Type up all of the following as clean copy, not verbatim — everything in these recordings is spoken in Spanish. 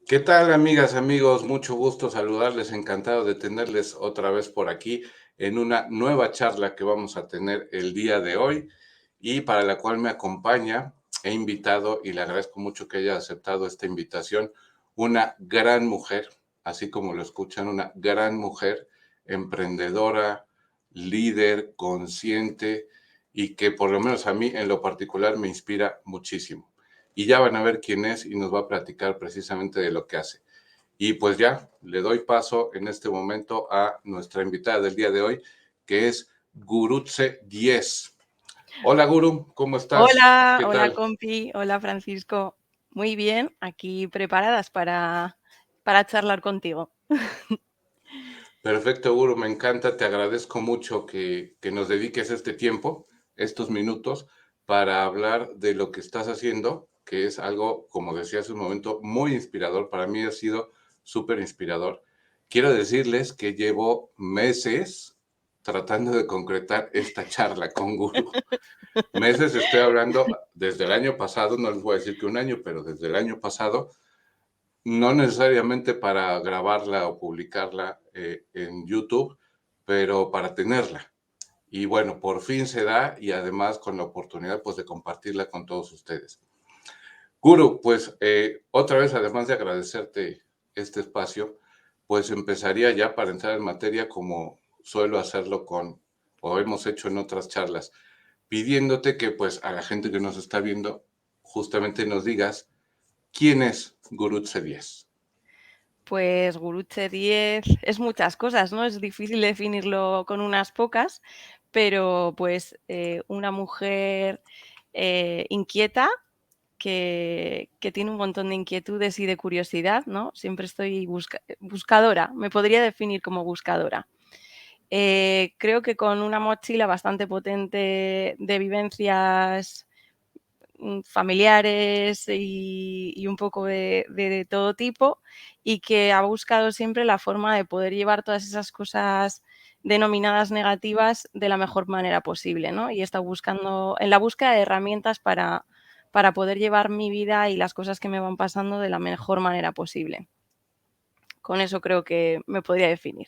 ¿Qué tal, amigas, amigos? Mucho gusto saludarles, encantado de tenerles otra vez por aquí en una nueva charla que vamos a tener el día de hoy y para la cual me acompaña, he invitado y le agradezco mucho que haya aceptado esta invitación, una gran mujer, así como lo escuchan, una gran mujer, emprendedora, líder, consciente y que por lo menos a mí en lo particular me inspira muchísimo y ya van a ver quién es y nos va a platicar precisamente de lo que hace. Y pues ya, le doy paso en este momento a nuestra invitada del día de hoy, que es Gurutze 10. Hola Guru, ¿cómo estás? Hola, ¿Qué hola tal? compi, hola Francisco. Muy bien, aquí preparadas para charlar contigo. Perfecto, Guru, me encanta, te agradezco mucho que nos dediques este tiempo, estos minutos, para hablar de lo que estás haciendo, que es algo, como decía hace un momento, muy inspirador. Para mí ha sido súper inspirador. Quiero decirles que llevo meses tratando de concretar esta charla con Guru. Meses, estoy hablando desde el año pasado, no les voy a decir que un año, pero desde el año pasado, no necesariamente para grabarla o publicarla en YouTube, pero para tenerla. Y bueno, por fin se da y además con la oportunidad pues de compartirla con todos ustedes. Guru, pues otra vez, además de agradecerte este espacio, pues empezaría ya para entrar en materia como suelo hacerlo con, o hemos hecho en otras charlas, pidiéndote que pues a la gente que nos está viendo justamente nos digas quién es Gurutse 10. Pues Guruche 10 es muchas cosas, ¿no? Es difícil definirlo con unas pocas, pero pues una mujer inquieta que tiene un montón de inquietudes y de curiosidad, ¿no? Siempre estoy buscadora, me podría definir como buscadora. Creo que con una mochila bastante potente de vivencias familiares y un poco de todo tipo, y que ha buscado siempre la forma de poder llevar todas esas cosas denominadas negativas de la mejor manera posible, ¿no? Y he estado buscando, en la búsqueda de herramientas para poder llevar mi vida y las cosas que me van pasando de la mejor manera posible. Con eso creo que me podría definir.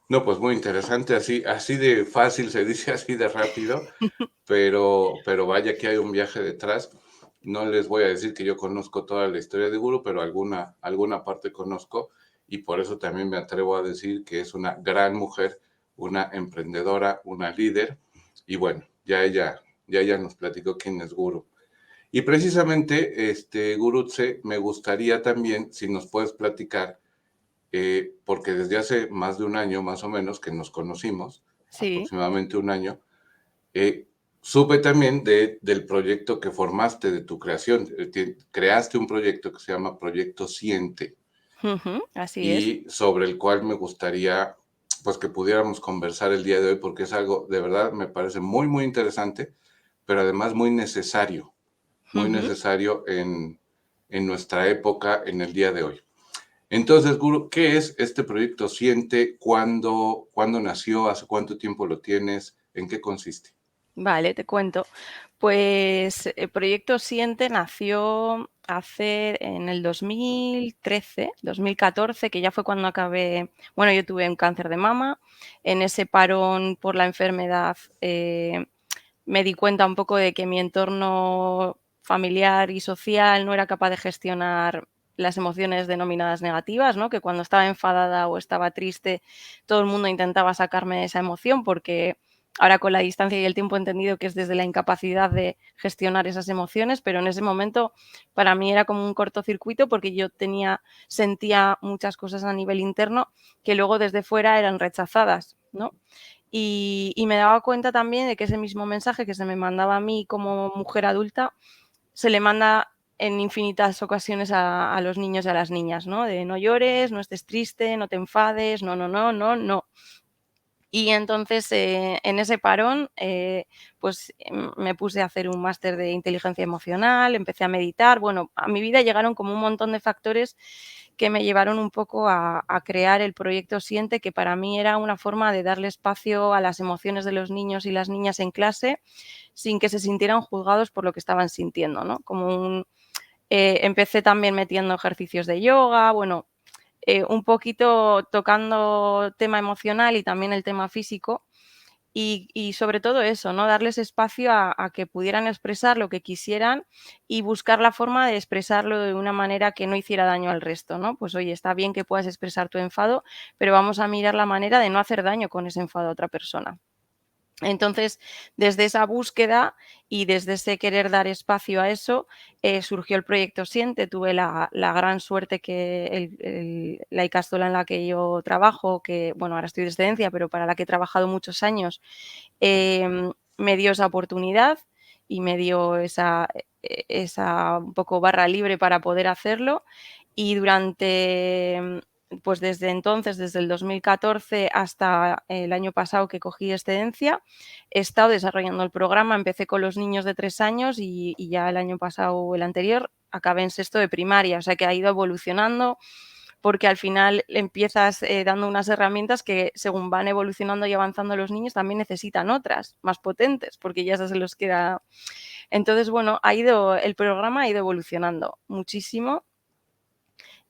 No, pues muy interesante, así de fácil se dice, así de rápido, pero vaya que hay un viaje detrás. No les voy a decir que yo conozco toda la historia de Guru, pero alguna parte conozco y por eso también me atrevo a decir que es una gran mujer, una emprendedora, una líder y bueno, ya ella nos platicó quién es Guru. Y precisamente, Gurutse, me gustaría también, si nos puedes platicar, porque desde hace más de un año, más o menos, que nos conocimos, Sí. aproximadamente un año, eh, supe también del proyecto que formaste, de tu creación. Creaste un proyecto que se llama Proyecto Siente Ujú, así es. y sobre el cual me gustaría pues que pudiéramos conversar el día de hoy porque es algo de verdad me parece muy muy interesante, pero además muy Ujú. necesario en nuestra época, en el día de hoy. Entonces, Guru, ¿qué es este proyecto Siente? ¿Cuándo nació? ¿Hace cuánto tiempo lo tienes? ¿En qué consiste? Vale, te cuento. Pues el proyecto Siente nació hace en el 2013, 2014, que ya fue cuando acabé, bueno, yo tuve un cáncer de mama. En ese parón por la enfermedad me di cuenta un poco de que mi entorno familiar y social no era capaz de gestionar las emociones denominadas negativas, ¿no? Que cuando estaba enfadada o estaba triste, todo el mundo intentaba sacarme esa emoción porque ahora con la distancia y el tiempo he entendido que es desde la incapacidad de gestionar esas emociones, pero en ese momento para mí era como un cortocircuito porque yo sentía muchas cosas a nivel interno que luego desde fuera eran rechazadas, ¿no? Y me daba cuenta también de que ese mismo mensaje que se me mandaba a mí como mujer adulta, se le manda en infinitas ocasiones a los niños y a las niñas, ¿no? De no llores, no estés triste, no te enfades, no, no, no, no, no. Y entonces, en ese parón, pues me puse a hacer un máster de inteligencia emocional, empecé a meditar. Bueno, a mi vida llegaron como un montón de factores que me llevaron un poco a crear el proyecto Siente, que para mí era una forma de darle espacio a las emociones de los niños y las niñas en clase sin que se sintieran juzgados por lo que estaban sintiendo, ¿no? Como Empecé también metiendo ejercicios de yoga, bueno, un poquito tocando tema emocional y también el tema físico. Y sobre todo eso, ¿no? Darles espacio a que pudieran expresar lo que quisieran y buscar la forma de expresarlo de una manera que no hiciera daño al resto, ¿no? Pues oye, está bien que puedas expresar tu enfado, pero vamos a mirar la manera de no hacer daño con ese enfado a otra persona. Entonces, desde esa búsqueda y desde ese querer dar espacio a eso, surgió el proyecto Siente. Tuve la gran suerte que la ikastola en la que yo trabajo, que bueno, ahora estoy de excedencia, pero para la que he trabajado muchos años, me dio esa oportunidad y me dio esa un poco barra libre para poder hacerlo. Y durante, pues desde entonces, desde el 2014 hasta el año pasado que cogí excedencia, he estado desarrollando el programa. Empecé con los niños de 3 años y ya el año pasado o el anterior acabé en sexto de primaria, o sea que ha ido evolucionando porque al final empiezas dando unas herramientas que según van evolucionando y avanzando los niños también necesitan otras más potentes porque ya se los queda. Entonces, bueno, el programa ha ido evolucionando muchísimo.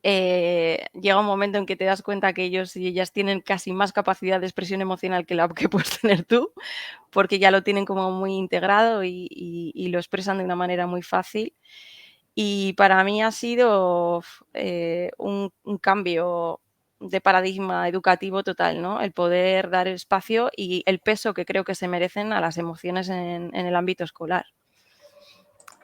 Llega un momento en que te das cuenta que ellos y ellas tienen casi más capacidad de expresión emocional que la que puedes tener tú, porque ya lo tienen como muy integrado y lo expresan de una manera muy fácil. Y para mí ha sido un cambio de paradigma educativo total, ¿no? El poder dar espacio y el peso que creo que se merecen a las emociones en el ámbito escolar.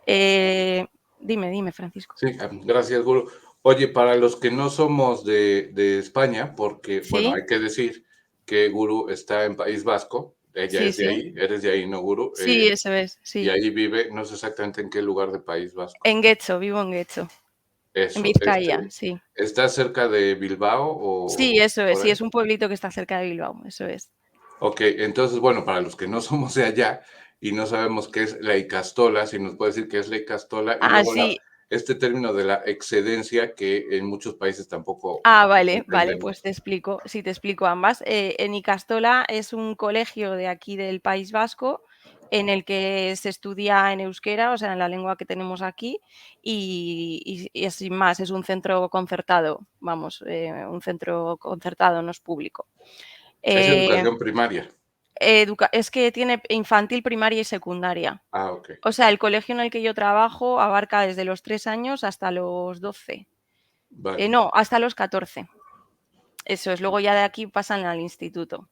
Dime, Francisco. Sí, gracias, Guru. Oye, para los que no somos de España, porque, bueno, Sí, hay que decir que Guru está en País Vasco, ella sí, es de sí. ahí, eres de ahí, ¿no, Guru? Sí, eso es, Y sí. ahí vive, no sé exactamente en qué lugar de País Vasco. En Getxo, vivo en Getxo, en Eso, Vizcaya, sí. ¿está cerca de Bilbao Sí, o eso es, por sí, ahí? es un pueblito que está cerca de Bilbao, eso es. Ok, entonces, bueno, para los que no somos de allá y no sabemos qué es la icastola, si nos puede decir qué es la icastola, y Ah, luego sí. este término de la excedencia que en muchos países tampoco Ah, vale, pues entendemos. te explico, sí, te explico ambas. En Ikastola es un colegio de aquí del País Vasco en el que se estudia en euskera, o sea, en la lengua que tenemos aquí, y es sin más, es un centro concertado, vamos, un centro concertado, no es público. Es Eh, educación primaria. es que tiene infantil, primaria y secundaria. Ah, ok, O sea, el colegio en el que yo trabajo abarca desde los 3 años hasta los 12. vale. No, hasta los 14. Eso es, luego ya de aquí pasan al instituto.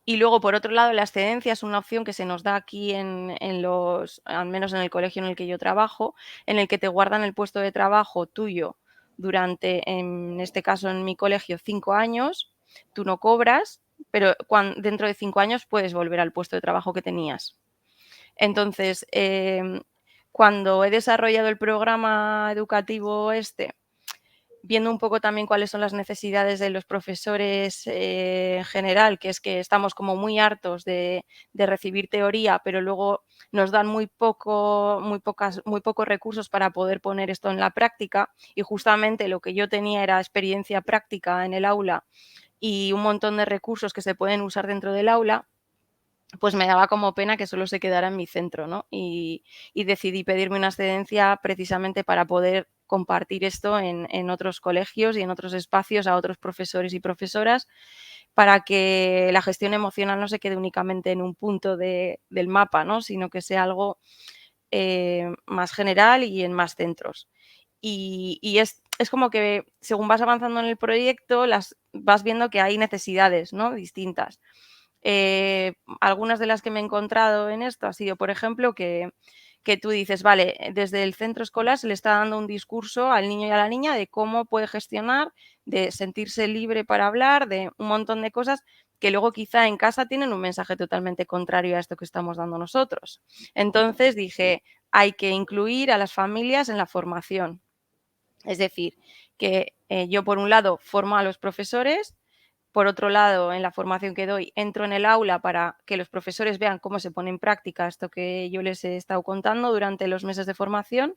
Y luego, por otro lado, la excedencia es una opción que se nos da aquí al menos en el colegio en el que yo trabajo, en el que te guardan el puesto de trabajo tuyo durante, en este caso en mi colegio, 5 años, tú no cobras, pero dentro de 5 años puedes volver al puesto de trabajo que tenías. Entonces, cuando he desarrollado el programa educativo viendo un poco también cuáles son las necesidades de los profesores en general, que es que estamos como muy hartos de recibir teoría, pero luego nos dan muy pocos recursos para poder poner esto en la práctica, y justamente lo que yo tenía era experiencia práctica en el aula y un montón de recursos que se pueden usar dentro del aula, pues me daba como pena que solo se quedara en mi centro, ¿no? Y decidí pedirme una excedencia precisamente para poder compartir esto en otros colegios y en otros espacios a otros profesores y profesoras, para que la gestión emocional no se quede únicamente en un punto del mapa, ¿no? Sino que sea algo más general y en más centros. Y es como que según vas avanzando en el proyecto, vas viendo que hay necesidades, ¿no? Distintas. Algunas de las que me he encontrado en esto ha sido, por ejemplo, que tú dices, vale, desde el centro escolar se le está dando un discurso al niño y a la niña de cómo puede gestionar, de sentirse libre para hablar, de un montón de cosas que luego quizá en casa tienen un mensaje totalmente contrario a esto que estamos dando nosotros. Entonces dije, hay que incluir a las familias en la formación. Es decir, que yo por un lado formo a los profesores, por otro lado, en la formación que doy, entro en el aula para que los profesores vean cómo se pone en práctica esto que yo les he estado contando durante los meses de formación,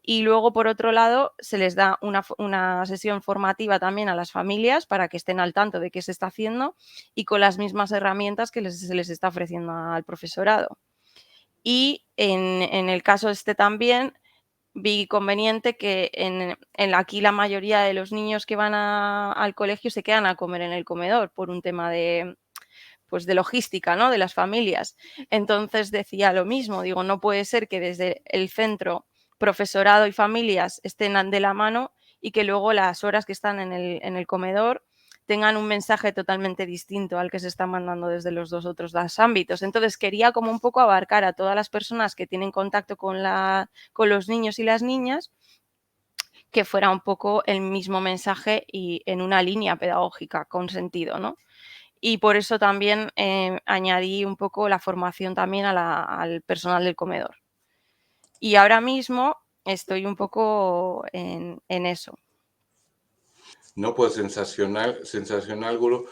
y luego, por otro lado, se les da una sesión formativa también a las familias para que estén al tanto de qué se está haciendo y con las mismas herramientas que se les está ofreciendo al profesorado. Y en el caso también vi conveniente que aquí la mayoría de los niños que van al colegio se quedan a comer en el comedor por un tema pues de logística, ¿no? De las familias. Entonces decía lo mismo, digo, no puede ser que desde el centro profesorado y familias estén de la mano y que luego las horas que están en el comedor tengan un mensaje totalmente distinto al que se está mandando desde los dos ámbitos. Entonces quería como un poco abarcar a todas las personas que tienen contacto con los niños y las niñas, que fuera un poco el mismo mensaje y en una línea pedagógica con sentido, ¿no? Y por eso también añadí un poco la formación también al personal del comedor. Y ahora mismo estoy un poco en eso. No, pues sensacional, sensacional, Guru.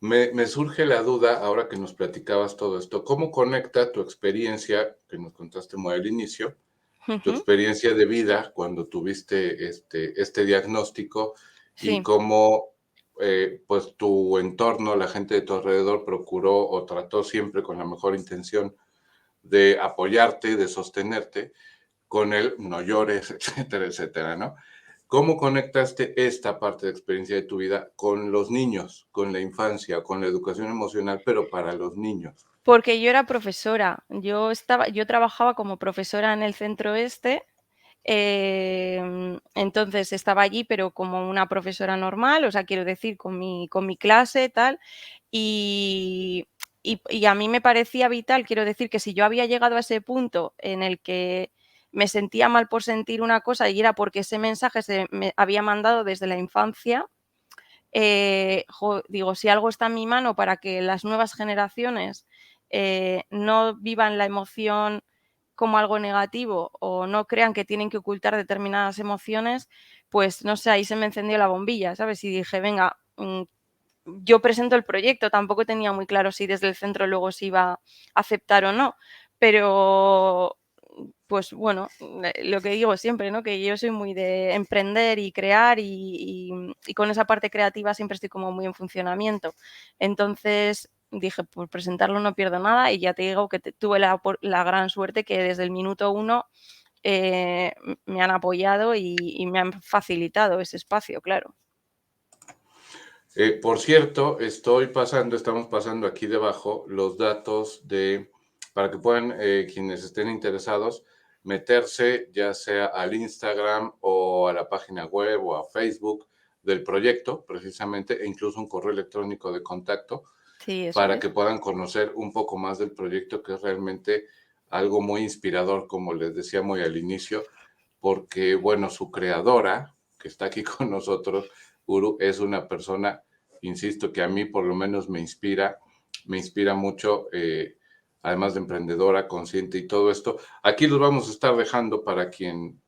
Me surge la duda, ahora que nos platicabas todo esto, ¿cómo conecta tu experiencia, que nos contaste muy al inicio, tu Ujú. experiencia de vida cuando tuviste este diagnóstico y Sí. cómo pues tu entorno, la gente de tu alrededor procuró o trató siempre con la mejor intención de apoyarte, de sostenerte, con el no llores, etcétera, etcétera, ¿no? ¿Cómo conectaste esta parte de experiencia de tu vida con los niños, con la infancia, con la educación emocional, pero para los niños? Porque yo era profesora, yo trabajaba como profesora en el centro este, entonces estaba allí, pero como una profesora normal, o sea, quiero decir, con mi clase, tal, y, y a mí me parecía vital, quiero decir, que si yo había llegado a ese punto en el que me sentía mal por sentir una cosa y era porque ese mensaje se me había mandado desde la infancia, digo, si algo está en mi mano para que las nuevas generaciones no vivan la emoción como algo negativo o no crean que tienen que ocultar determinadas emociones, pues no sé, ahí se me encendió la bombilla, ¿sabes? Y dije, venga, yo presento el proyecto, tampoco tenía muy claro si desde el centro luego se iba a aceptar o no, pero pues bueno, lo que digo siempre, ¿no? Que yo soy muy de emprender y crear y con esa parte creativa siempre estoy como muy en funcionamiento. Entonces dije, pues presentarlo no pierdo nada y ya te digo que tuve la gran suerte que desde el minuto uno me han apoyado y me han facilitado ese espacio, claro. Por cierto, estamos pasando aquí debajo los datos para que puedan quienes estén interesados meterse ya sea al Instagram o a la página web o a Facebook del proyecto, precisamente, e incluso un correo electrónico de contacto Sí, eso para es. que puedan conocer un poco más del proyecto, que es realmente algo muy inspirador, como les decía muy al inicio, porque, bueno, su creadora, que está aquí con nosotros, Uru, es una persona, insisto, que a mí por lo menos me inspira mucho, además de emprendedora, consciente y todo esto. Aquí los vamos a estar dejando para quien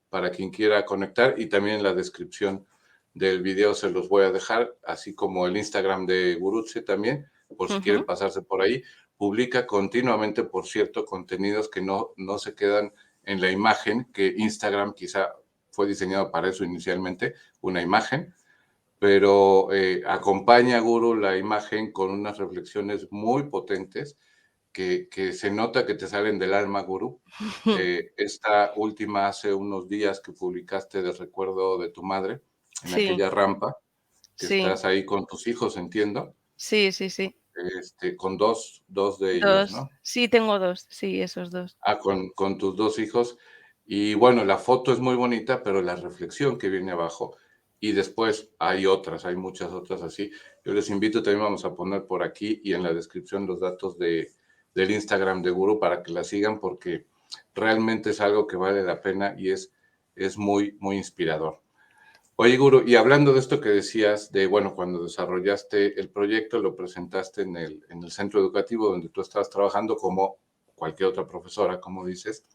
quiera conectar y también en la descripción del video se los voy a dejar, así como el Instagram de Gurutse también, por si quieren Ujú. pasarse por ahí. Publica continuamente, por cierto, contenidos que no se quedan en la imagen, que Instagram quizá fue diseñado para eso inicialmente, una imagen, pero acompaña a Guru la imagen con unas reflexiones muy potentes que se nota que te salen del alma, Guru. Esta última hace unos días que publicaste de recuerdo de tu madre en Sí, aquella rampa, que sí, estás ahí con tus hijos, entiendo, sí, sí, sí. con dos de ellos, 2. ¿no? Sí, tengo 2. Sí, esos 2. Con tus dos hijos. Y bueno, la foto es muy bonita, pero la reflexión que viene abajo. Y después hay otras, hay muchas otras así. Yo les invito, también vamos a poner por aquí y en la descripción los datos del Instagram de Guru para que la sigan porque realmente es algo que vale la pena y es muy, muy inspirador. Oye, Guru, y hablando de esto que decías, de, bueno, cuando desarrollaste el proyecto, lo presentaste en el centro educativo donde tú estabas trabajando como cualquier otra profesora, como dices,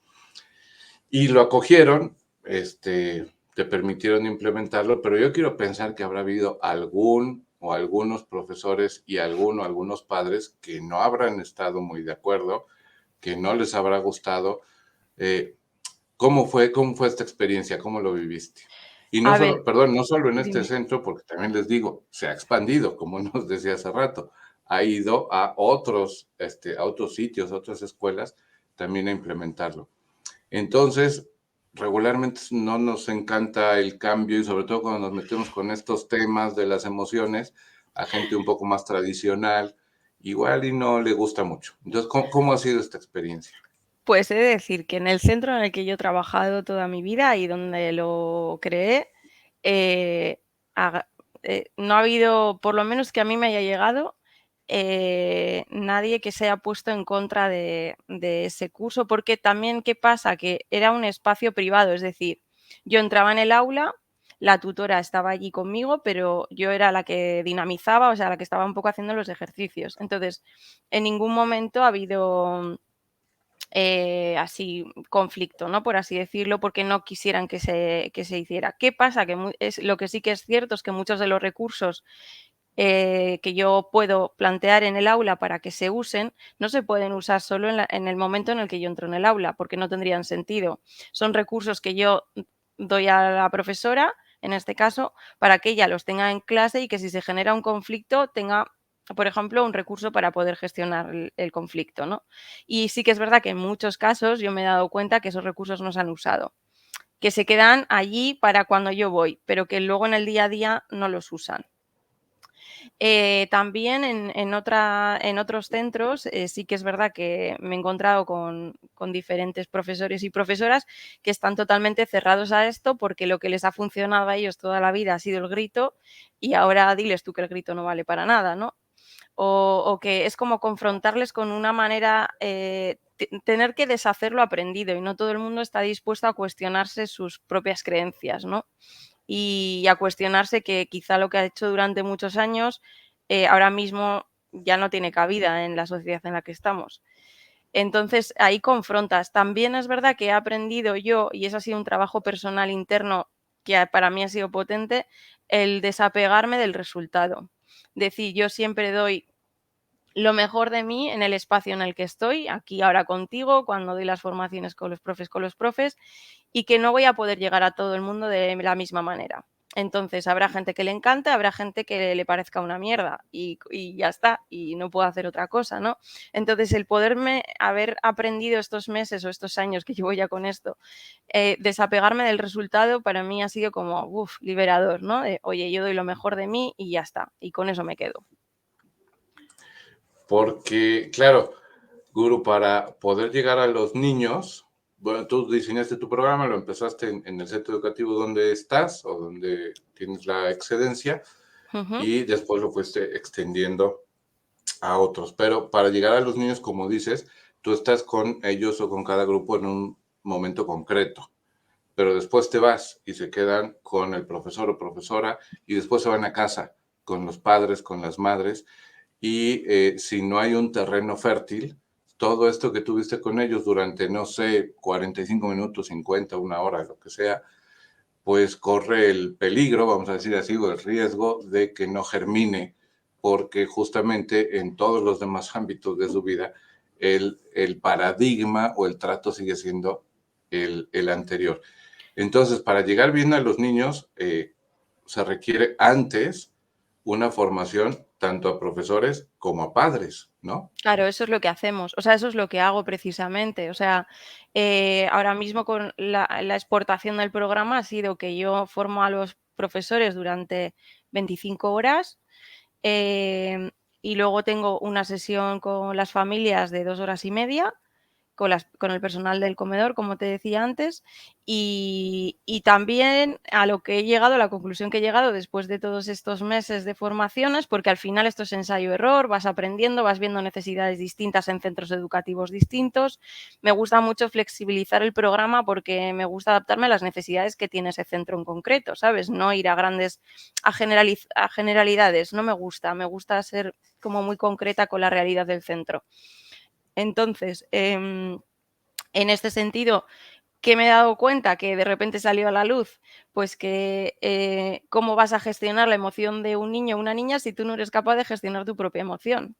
y lo acogieron, te permitieron implementarlo, pero yo quiero pensar que habrá habido algún o algunos profesores y algunos padres que no habrán estado muy de acuerdo, que no les habrá gustado. Eh, cómo fue esta experiencia? ¿Cómo lo viviste? Y no A ver, solo, perdón, no solo en este dime. centro, porque también les digo, se ha expandido, como nos decía hace rato, ha ido a otros sitios, a otras escuelas, también a implementarlo. Entonces, regularmente no nos encanta el cambio y sobre todo cuando nos metemos con estos temas de las emociones a gente un poco más tradicional, igual y no le gusta mucho. Entonces, ¿cómo ha sido esta experiencia? Pues he de decir que en el centro en el que yo he trabajado toda mi vida y donde lo creé, eh, haga no ha habido, por lo menos que a mí me haya llegado, nadie que se haya puesto en contra de ese curso, porque también, ¿qué pasa? Que era un espacio privado, es decir, yo entraba en el aula, la tutora estaba allí conmigo, pero yo era la que dinamizaba, o sea, la que estaba un poco haciendo los ejercicios. Entonces, en ningún momento ha habido así conflicto, ¿no? Por así decirlo, porque no quisieran que se hiciera. ¿Qué pasa? Que lo que sí que es cierto es que muchos de los recursos que yo puedo plantear en el aula para que se usen, no se pueden usar solo en el momento en el que yo entro en el aula, porque no tendrían sentido. Son recursos que yo doy a la profesora, en este caso, para que ella los tenga en clase y que si se genera un conflicto tenga, por ejemplo, un recurso para poder gestionar el conflicto, ¿no? Y sí que es verdad que en muchos casos yo me he dado cuenta que esos recursos no se han usado, que se quedan allí para cuando yo voy, pero que luego en el día a día no los usan. También en otros centros, sí que es verdad que me he encontrado con diferentes profesores y profesoras que están totalmente cerrados a esto, porque lo que les ha funcionado a ellos toda la vida ha sido el grito, y ahora diles tú que el grito no vale para nada, ¿no? O que es como confrontarles con una manera, tener que deshacer lo aprendido, y no todo el mundo está dispuesto a cuestionarse sus propias creencias, ¿no? Y a cuestionarse que quizá lo que ha hecho durante muchos años, ahora mismo ya no tiene cabida en la sociedad en la que estamos. Entonces, ahí confrontas. También es verdad que he aprendido yo, y eso ha sido un trabajo personal interno que para mí ha sido potente, el desapegarme del resultado. Decir, yo siempre doy lo mejor de mí en el espacio en el que estoy, aquí ahora contigo, cuando doy las formaciones con los profes, y que no voy a poder llegar a todo el mundo de la misma manera. Entonces, habrá gente que le encante, habrá gente que le parezca una mierda y ya está, y no puedo hacer otra cosa, ¿no? Entonces, el poderme haber aprendido estos meses o estos años que llevo ya con esto, desapegarme del resultado para mí ha sido como, liberador, ¿no? Oye, yo doy lo mejor de mí y ya está, y con eso me quedo. Porque, claro, Guru, para poder llegar a los niños, bueno, tú diseñaste tu programa, lo empezaste en el centro educativo donde estás o donde tienes la excedencia Ujú. y después lo fuiste extendiendo a otros. Pero para llegar a los niños, como dices, tú estás con ellos o con cada grupo en un momento concreto, pero después te vas y se quedan con el profesor o profesora y después se van a casa con los padres, con las madres y si no hay un terreno fértil, todo esto que tuviste con ellos durante, no sé, 45 minutos, 50, una hora, lo que sea, pues corre el peligro, vamos a decir así, o el riesgo de que no germine, porque justamente en todos los demás ámbitos de su vida, el paradigma o el trato sigue siendo el anterior. Entonces, para llegar bien a los niños, se requiere antes una formación tanto a profesores como a padres, ¿no? Claro, eso es lo que hacemos, o sea, eso es lo que hago precisamente. O sea, ahora mismo con la exportación del programa ha sido que yo formo a los profesores durante 25 horas, em, y luego tengo una sesión con las familias de 2 horas y media, con el personal del comedor, como te decía antes, y también a lo que he llegado, a la conclusión que he llegado después de todos estos meses de formaciones, porque al final esto es ensayo-error, vas aprendiendo, vas viendo necesidades distintas en centros educativos distintos. Me gusta mucho flexibilizar el programa porque me gusta adaptarme a las necesidades que tiene ese centro en concreto, ¿sabes? No ir a a generalidades, no me gusta ser como muy concreta con la realidad del centro. Entonces, en este sentido, ¿qué me he dado cuenta? Que de repente salió a la luz, pues que cómo vas a gestionar la emoción de un niño o una niña si tú no eres capaz de gestionar tu propia emoción.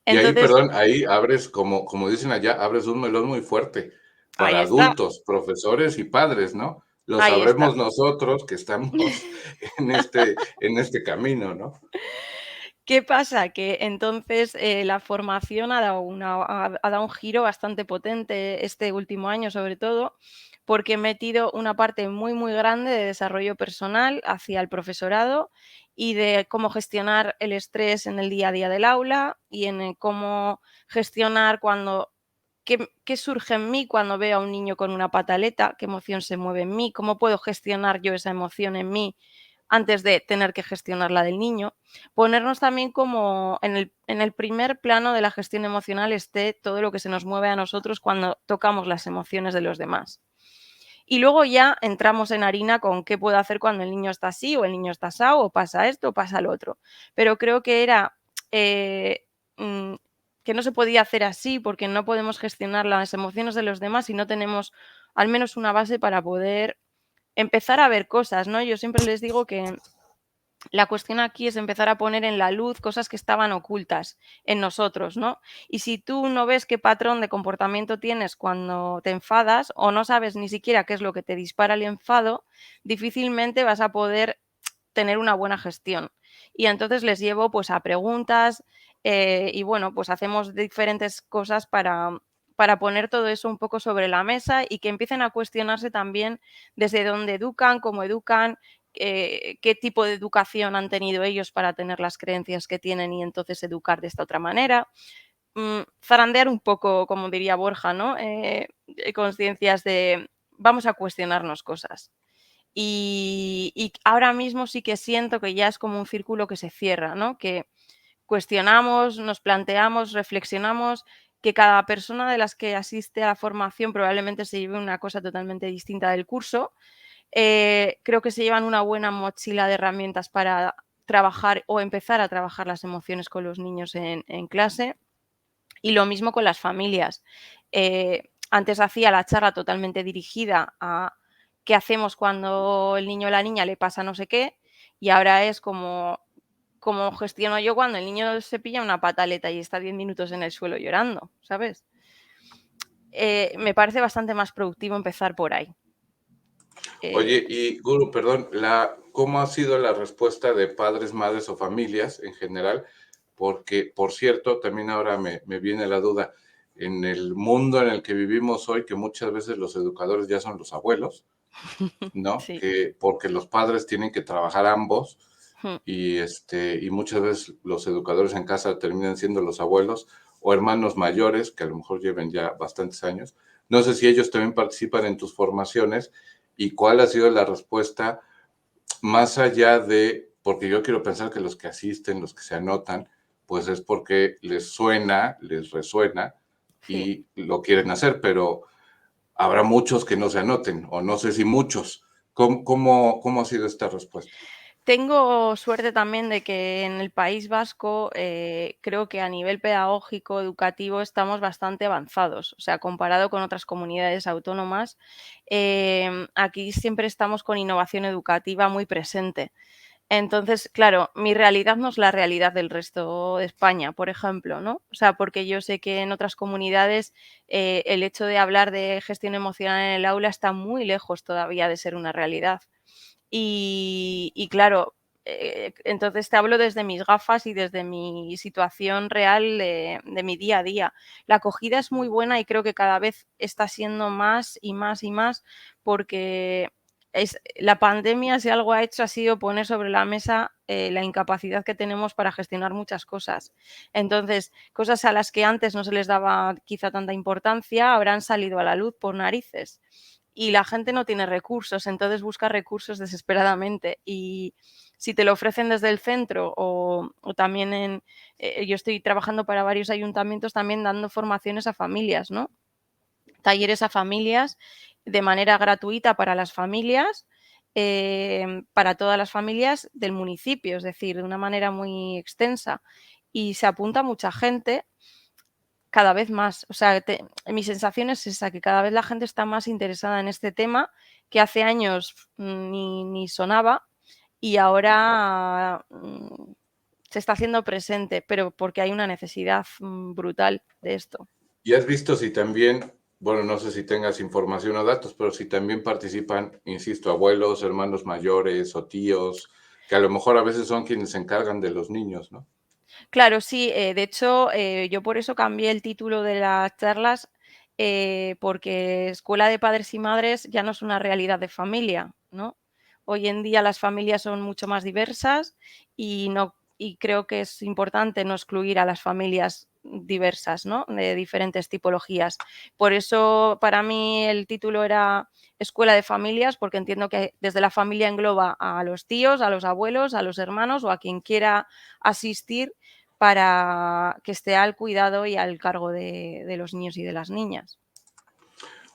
Y ahí, Entonces, perdón, ahí abres, como dicen allá, abres un melón muy fuerte ahí para está, adultos, profesores y padres, ¿no? Lo ahí está. sabremos nosotros que estamos en este camino, ¿no? ¿Qué pasa? Que entonces la formación ha dado un giro bastante potente este último año, sobre todo, porque he metido una parte muy, muy grande de desarrollo personal hacia el profesorado y de cómo gestionar el estrés en el día a día del aula y en cómo gestionar cuando qué surge en mí cuando veo a un niño con una pataleta, qué emoción se mueve en mí, cómo puedo gestionar yo esa emoción en mí antes de tener que gestionar la del niño. Ponernos también como en el primer plano de la gestión emocional esté todo lo que se nos mueve a nosotros cuando tocamos las emociones de los demás. Y luego ya entramos en harina con qué puedo hacer cuando el niño está así o el niño está asado o pasa esto o pasa lo otro. Pero creo que era eh, mm, que no se podía hacer así porque no podemos gestionar las emociones de los demás si no tenemos al menos una base para poder empezar a ver cosas, ¿no? Yo siempre les digo que la cuestión aquí es empezar a poner en la luz cosas que estaban ocultas en nosotros, ¿no? Y si tú no ves qué patrón de comportamiento tienes cuando te enfadas o no sabes ni siquiera qué es lo que te dispara el enfado, difícilmente vas a poder tener una buena gestión. Y entonces les llevo pues a preguntas y bueno, pues hacemos diferentes cosas para poner todo eso un poco sobre la mesa y que empiecen a cuestionarse también desde dónde educan, cómo educan, qué tipo de educación han tenido ellos para tener las creencias que tienen y entonces educar de esta otra manera. Zarandear un poco, como diría Borja, ¿no? Conciencias de vamos a cuestionarnos cosas. Y ahora mismo sí que siento que ya es como un círculo que se cierra, ¿no? Que cuestionamos, nos planteamos, reflexionamos, que cada persona de las que asiste a la formación probablemente se lleve una cosa totalmente distinta del curso. Creo que se llevan una buena mochila de herramientas para trabajar o empezar a trabajar las emociones con los niños en clase. Y lo mismo con las familias. Antes hacía la charla totalmente dirigida a qué hacemos cuando el niño o la niña le pasa no sé qué, y ahora es como gestiono yo cuando el niño se pilla una pataleta y está 10 minutos en el suelo llorando, ¿sabes? Me parece bastante más productivo empezar por ahí. Oye, y Guru, perdón, ¿cómo ha sido la respuesta de padres, madres o familias en general? Porque, por cierto, también ahora me viene la duda, en el mundo en el que vivimos hoy, que muchas veces los educadores ya son los abuelos, ¿no? Sí. Que porque los padres tienen que trabajar ambos Mm. y muchas veces los educadores en casa terminan siendo los abuelos o hermanos mayores que a lo mejor lleven ya bastantes años. No sé si ellos también participan en tus formaciones y cuál ha sido la respuesta más allá de, porque yo quiero pensar que los que asisten, los que se anotan, pues es porque les suena, les resuena Sí. y lo quieren hacer, pero habrá muchos que no se anoten, o no sé si muchos. ¿Cómo ha sido esta respuesta? Tengo suerte también de que en el País Vasco creo que a nivel pedagógico, educativo, estamos bastante avanzados. O sea, comparado con otras comunidades autónomas, aquí siempre estamos con innovación educativa muy presente. Entonces, claro, mi realidad no es la realidad del resto de España, por ejemplo, ¿no? O sea, porque yo sé que en otras comunidades el hecho de hablar de gestión emocional en el aula está muy lejos todavía de ser una realidad. Y claro, entonces te hablo desde mis gafas y desde mi situación real de mi día a día. La acogida es muy buena y creo que cada vez está siendo más y más y más porque la pandemia, si algo ha hecho, ha sido poner sobre la mesa la incapacidad que tenemos para gestionar muchas cosas. Entonces, cosas a las que antes no se les daba quizá tanta importancia, habrán salido a la luz por narices y la gente no tiene recursos, entonces busca recursos desesperadamente. Y si te lo ofrecen desde el centro o también yo estoy trabajando para varios ayuntamientos también dando formaciones a familias, ¿no? Talleres a familias de manera gratuita para las familias, para todas las familias del municipio, es decir, de una manera muy extensa. Y se apunta mucha gente cada vez más. O sea, mi sensación es esa, que cada vez la gente está más interesada en este tema, que hace años ni sonaba y ahora se está haciendo presente, pero porque hay una necesidad brutal de esto. ¿Y has visto si también, bueno, no sé si tengas información o datos, pero si también participan, insisto, abuelos, hermanos mayores o tíos, que a lo mejor a veces son quienes se encargan de los niños, ¿no? Claro, sí, de hecho, yo por eso cambié el título de las charlas porque escuela de padres y madres ya no es una realidad de familia, ¿no? Hoy en día las familias son mucho más diversas y creo que es importante no excluir a las familias diversas, ¿no? De diferentes tipologías. Por eso para mí el título era Escuela de Familias, porque entiendo que desde la familia engloba a los tíos, a los abuelos, a los hermanos o a quien quiera asistir para que esté al cuidado y al cargo de los niños y de las niñas.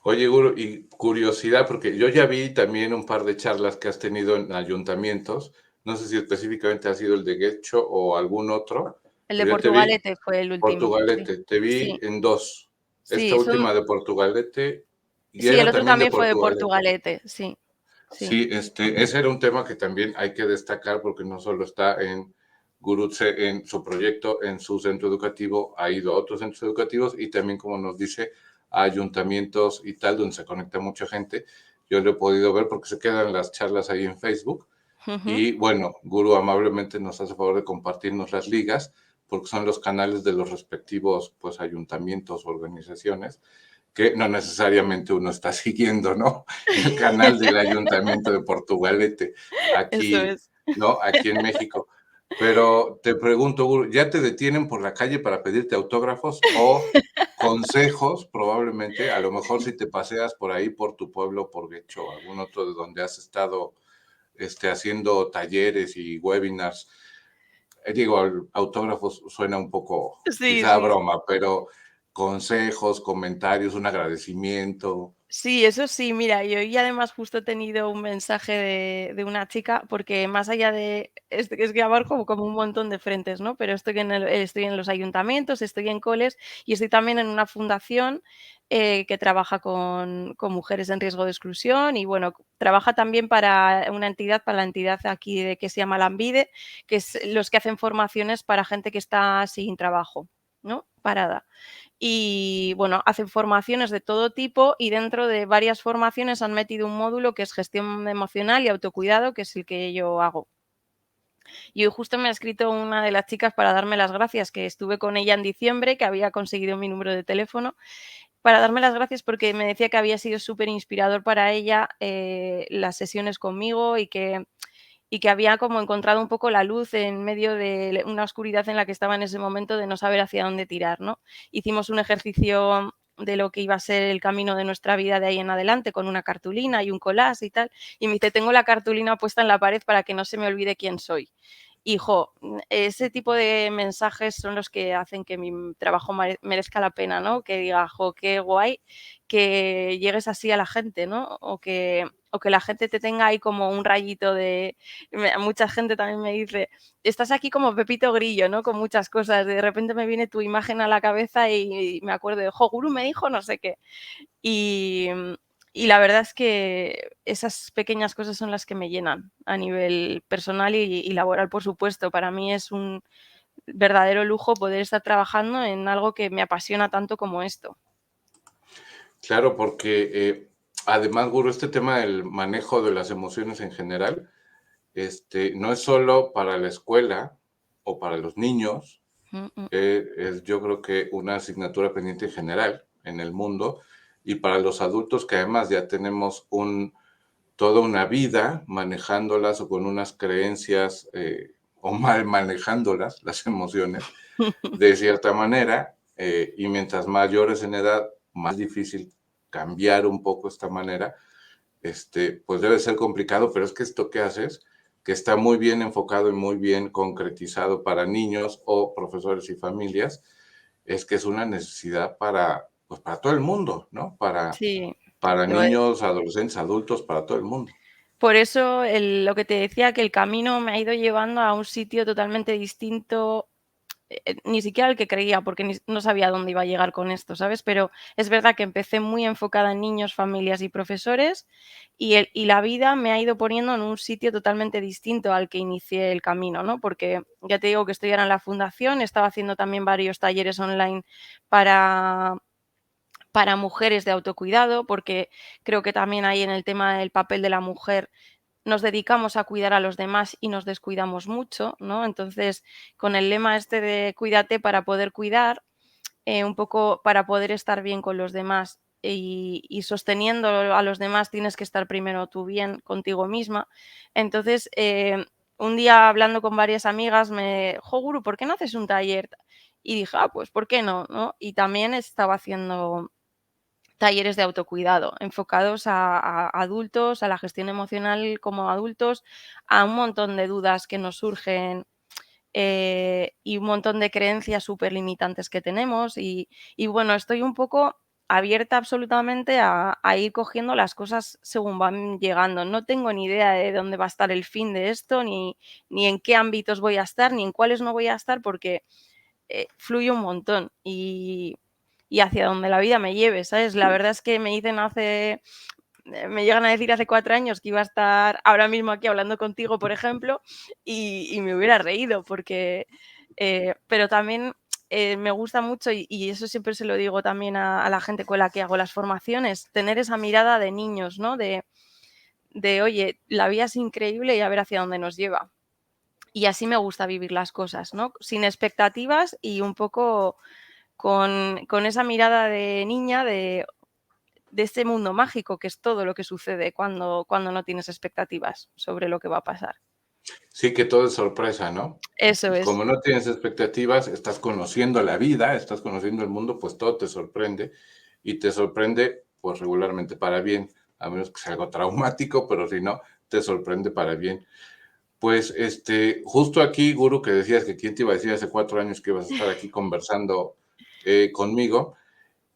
Oye, Guru, y curiosidad, porque yo ya vi también un par de charlas que has tenido en ayuntamientos. No sé si específicamente ha sido el de Guecho o algún otro, El de pero ya te vi Portugalete fue el último, sí. Portugalete, te vi Sí, en dos. Esta sí, última de Portugalete, y sí, el era otro también de también fue de Portugalete. Portugalete, sí, sí. Sí, ese era un tema que también hay que destacar porque no solo está en Gurutse, en su proyecto, en su centro educativo, ha ido a otros centros educativos y también, como nos dice, a ayuntamientos y tal, donde se conecta mucha gente. Yo lo he podido ver porque se quedan las charlas ahí en Facebook. Ujú. Y bueno, Guru amablemente nos hace favor de compartirnos las ligas, porque son los canales de los respectivos pues, ayuntamientos, organizaciones, que no necesariamente uno está siguiendo, ¿no? El canal del Ayuntamiento de Portugalete, Eso aquí, es. ¿no? Aquí en México. Pero te pregunto, Guru, ¿ya te detienen por la calle para pedirte autógrafos o consejos? Probablemente, a lo mejor si te paseas por ahí, por tu pueblo, por Guecho, algún otro de donde has estado haciendo talleres y webinars. Digo, autógrafos suena un poco, Sí, quizá a sí. broma, pero consejos, comentarios, un agradecimiento. Sí, eso sí, mira, yo hoy además justo he tenido un mensaje de una chica, porque más allá de, es que abarco como un montón de frentes, ¿no? Pero estoy en los ayuntamientos, estoy en coles y estoy también en una fundación que trabaja con mujeres en riesgo de exclusión y bueno, trabaja también para una entidad, para la entidad aquí que se llama Lambide, que es los que hacen formaciones para gente que está sin trabajo, ¿no? Parada. Y bueno, hacen formaciones de todo tipo y dentro de varias formaciones han metido un módulo que es gestión emocional y autocuidado, que es el que yo hago. Y hoy justo me ha escrito una de las chicas para darme las gracias, que estuve con ella en diciembre, que había conseguido mi número de teléfono, para darme las gracias porque me decía que había sido súper inspirador para ella las sesiones conmigo y que había como encontrado un poco la luz en medio de una oscuridad en la que estaba en ese momento de no saber hacia dónde tirar, ¿no? Hicimos un ejercicio de lo que iba a ser el camino de nuestra vida de ahí en adelante, con una cartulina y un collage y tal, y me dice, tengo la cartulina puesta en la pared para que no se me olvide quién soy. Hijo, ese tipo de mensajes son los que hacen que mi trabajo merezca la pena, ¿no? Que diga, jo, qué guay que llegues así a la gente, ¿no? O que la gente te tenga ahí como un rayito de... Mucha gente también me dice, estás aquí como Pepito Grillo, ¿no? Con muchas cosas. De repente me viene tu imagen a la cabeza y me acuerdo de, jo, Guru me dijo no sé qué. Y, y la verdad es que esas pequeñas cosas son las que me llenan a nivel personal y laboral, por supuesto. Para mí es un verdadero lujo poder estar trabajando en algo que me apasiona tanto como esto. Claro, porque además, Guru, este tema del manejo de las emociones en general, no es solo para la escuela o para los niños, Mm, mm. es yo creo que una asignatura pendiente en general en el mundo y para los adultos que además ya tenemos toda una vida manejándolas o con unas creencias o mal manejándolas, las emociones, de cierta manera, y mientras mayores en edad, más difícil cambiar un poco esta manera, pues debe ser complicado, pero es que esto que haces, que está muy bien enfocado y muy bien concretizado para niños o profesores y familias, es que es una necesidad pues para todo el mundo, ¿no? Sí, Para lo es. niños, adolescentes, adultos, para todo el mundo. Por eso lo que te decía, que el camino me ha ido llevando a un sitio totalmente distinto, ni siquiera el que creía, porque no sabía dónde iba a llegar con esto, ¿sabes? Pero es verdad que empecé muy enfocada en niños, familias y profesores y la vida me ha ido poniendo en un sitio totalmente distinto al que inicié el camino, ¿no? Porque ya te digo que estoy ahora en la fundación, estaba haciendo también varios talleres online para mujeres de autocuidado, porque creo que también ahí en el tema del papel de la mujer nos dedicamos a cuidar a los demás y nos descuidamos mucho, ¿no? Entonces, con el lema este de cuídate para poder cuidar, un poco para poder estar bien con los demás y sosteniendo a los demás tienes que estar primero tú bien contigo misma. Entonces, un día hablando con varias amigas jo, Guru, ¿por qué no haces un taller? Y dije, pues, ¿por qué no? ¿No? Y también estaba haciendo talleres de autocuidado enfocados a adultos, a la gestión emocional como adultos, a un montón de dudas que nos surgen y un montón de creencias súper limitantes que tenemos. Y bueno, estoy un poco abierta absolutamente a ir cogiendo las cosas según van llegando. No tengo ni idea de dónde va a estar el fin de esto, ni en qué ámbitos voy a estar, ni en cuáles no voy a estar, porque fluye un montón y hacia donde la vida me lleve, ¿sabes? La verdad es que me llegan a decir hace 4 años que iba a estar ahora mismo aquí hablando contigo, por ejemplo, y me hubiera reído porque, pero también me gusta mucho y eso siempre se lo digo también a la gente con la que hago las formaciones, tener esa mirada de niños, ¿no? Oye, la vida es increíble y a ver hacia dónde nos lleva. Y así me gusta vivir las cosas, ¿no? Sin expectativas y un poco con esa mirada de niña de este mundo mágico que es todo lo que sucede cuando no tienes expectativas sobre lo que va a pasar. Sí, que todo es sorpresa, ¿no? Eso es. Como no tienes expectativas, estás conociendo la vida, estás conociendo el mundo, pues todo te sorprende y te sorprende, pues regularmente para bien, a menos que sea algo traumático, pero si no, te sorprende para bien. Pues, justo aquí, Guru, que decías que quién te iba a decir hace 4 años que ibas a estar aquí conversando conmigo,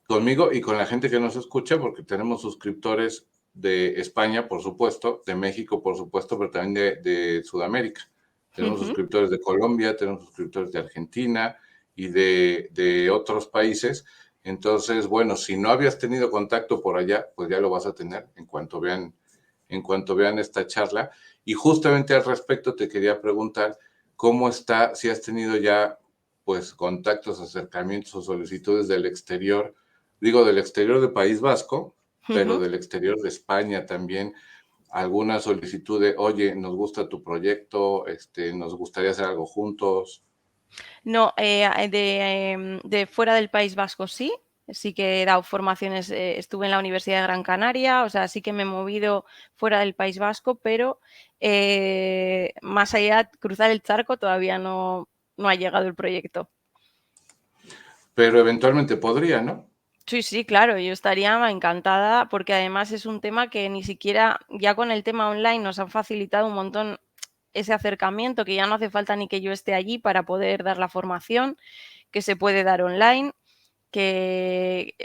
conmigo y con la gente que nos escucha, porque tenemos suscriptores de España, por supuesto, de México, por supuesto, pero también de Sudamérica. Tenemos Ujú. suscriptores de Colombia, tenemos suscriptores de Argentina y de otros países. Entonces, bueno, si no habías tenido contacto por allá, pues ya lo vas a tener en cuanto vean esta charla. Y justamente al respecto te quería preguntar cómo está, si has tenido ya pues contactos, acercamientos o solicitudes del exterior, digo del exterior del País Vasco, pero Ujú. del exterior de España también, alguna solicitud de, oye, nos gusta tu proyecto, nos gustaría hacer algo juntos. No, de fuera del País Vasco sí que he dado formaciones, estuve en la Universidad de Gran Canaria, o sea, sí que me he movido fuera del País Vasco, pero más allá, cruzar el charco todavía no ha llegado el proyecto. Pero eventualmente podría, ¿no? Sí, sí, claro, yo estaría encantada porque además es un tema que ni siquiera, ya con el tema online nos han facilitado un montón ese acercamiento, que ya no hace falta ni que yo esté allí para poder dar la formación, que se puede dar online, que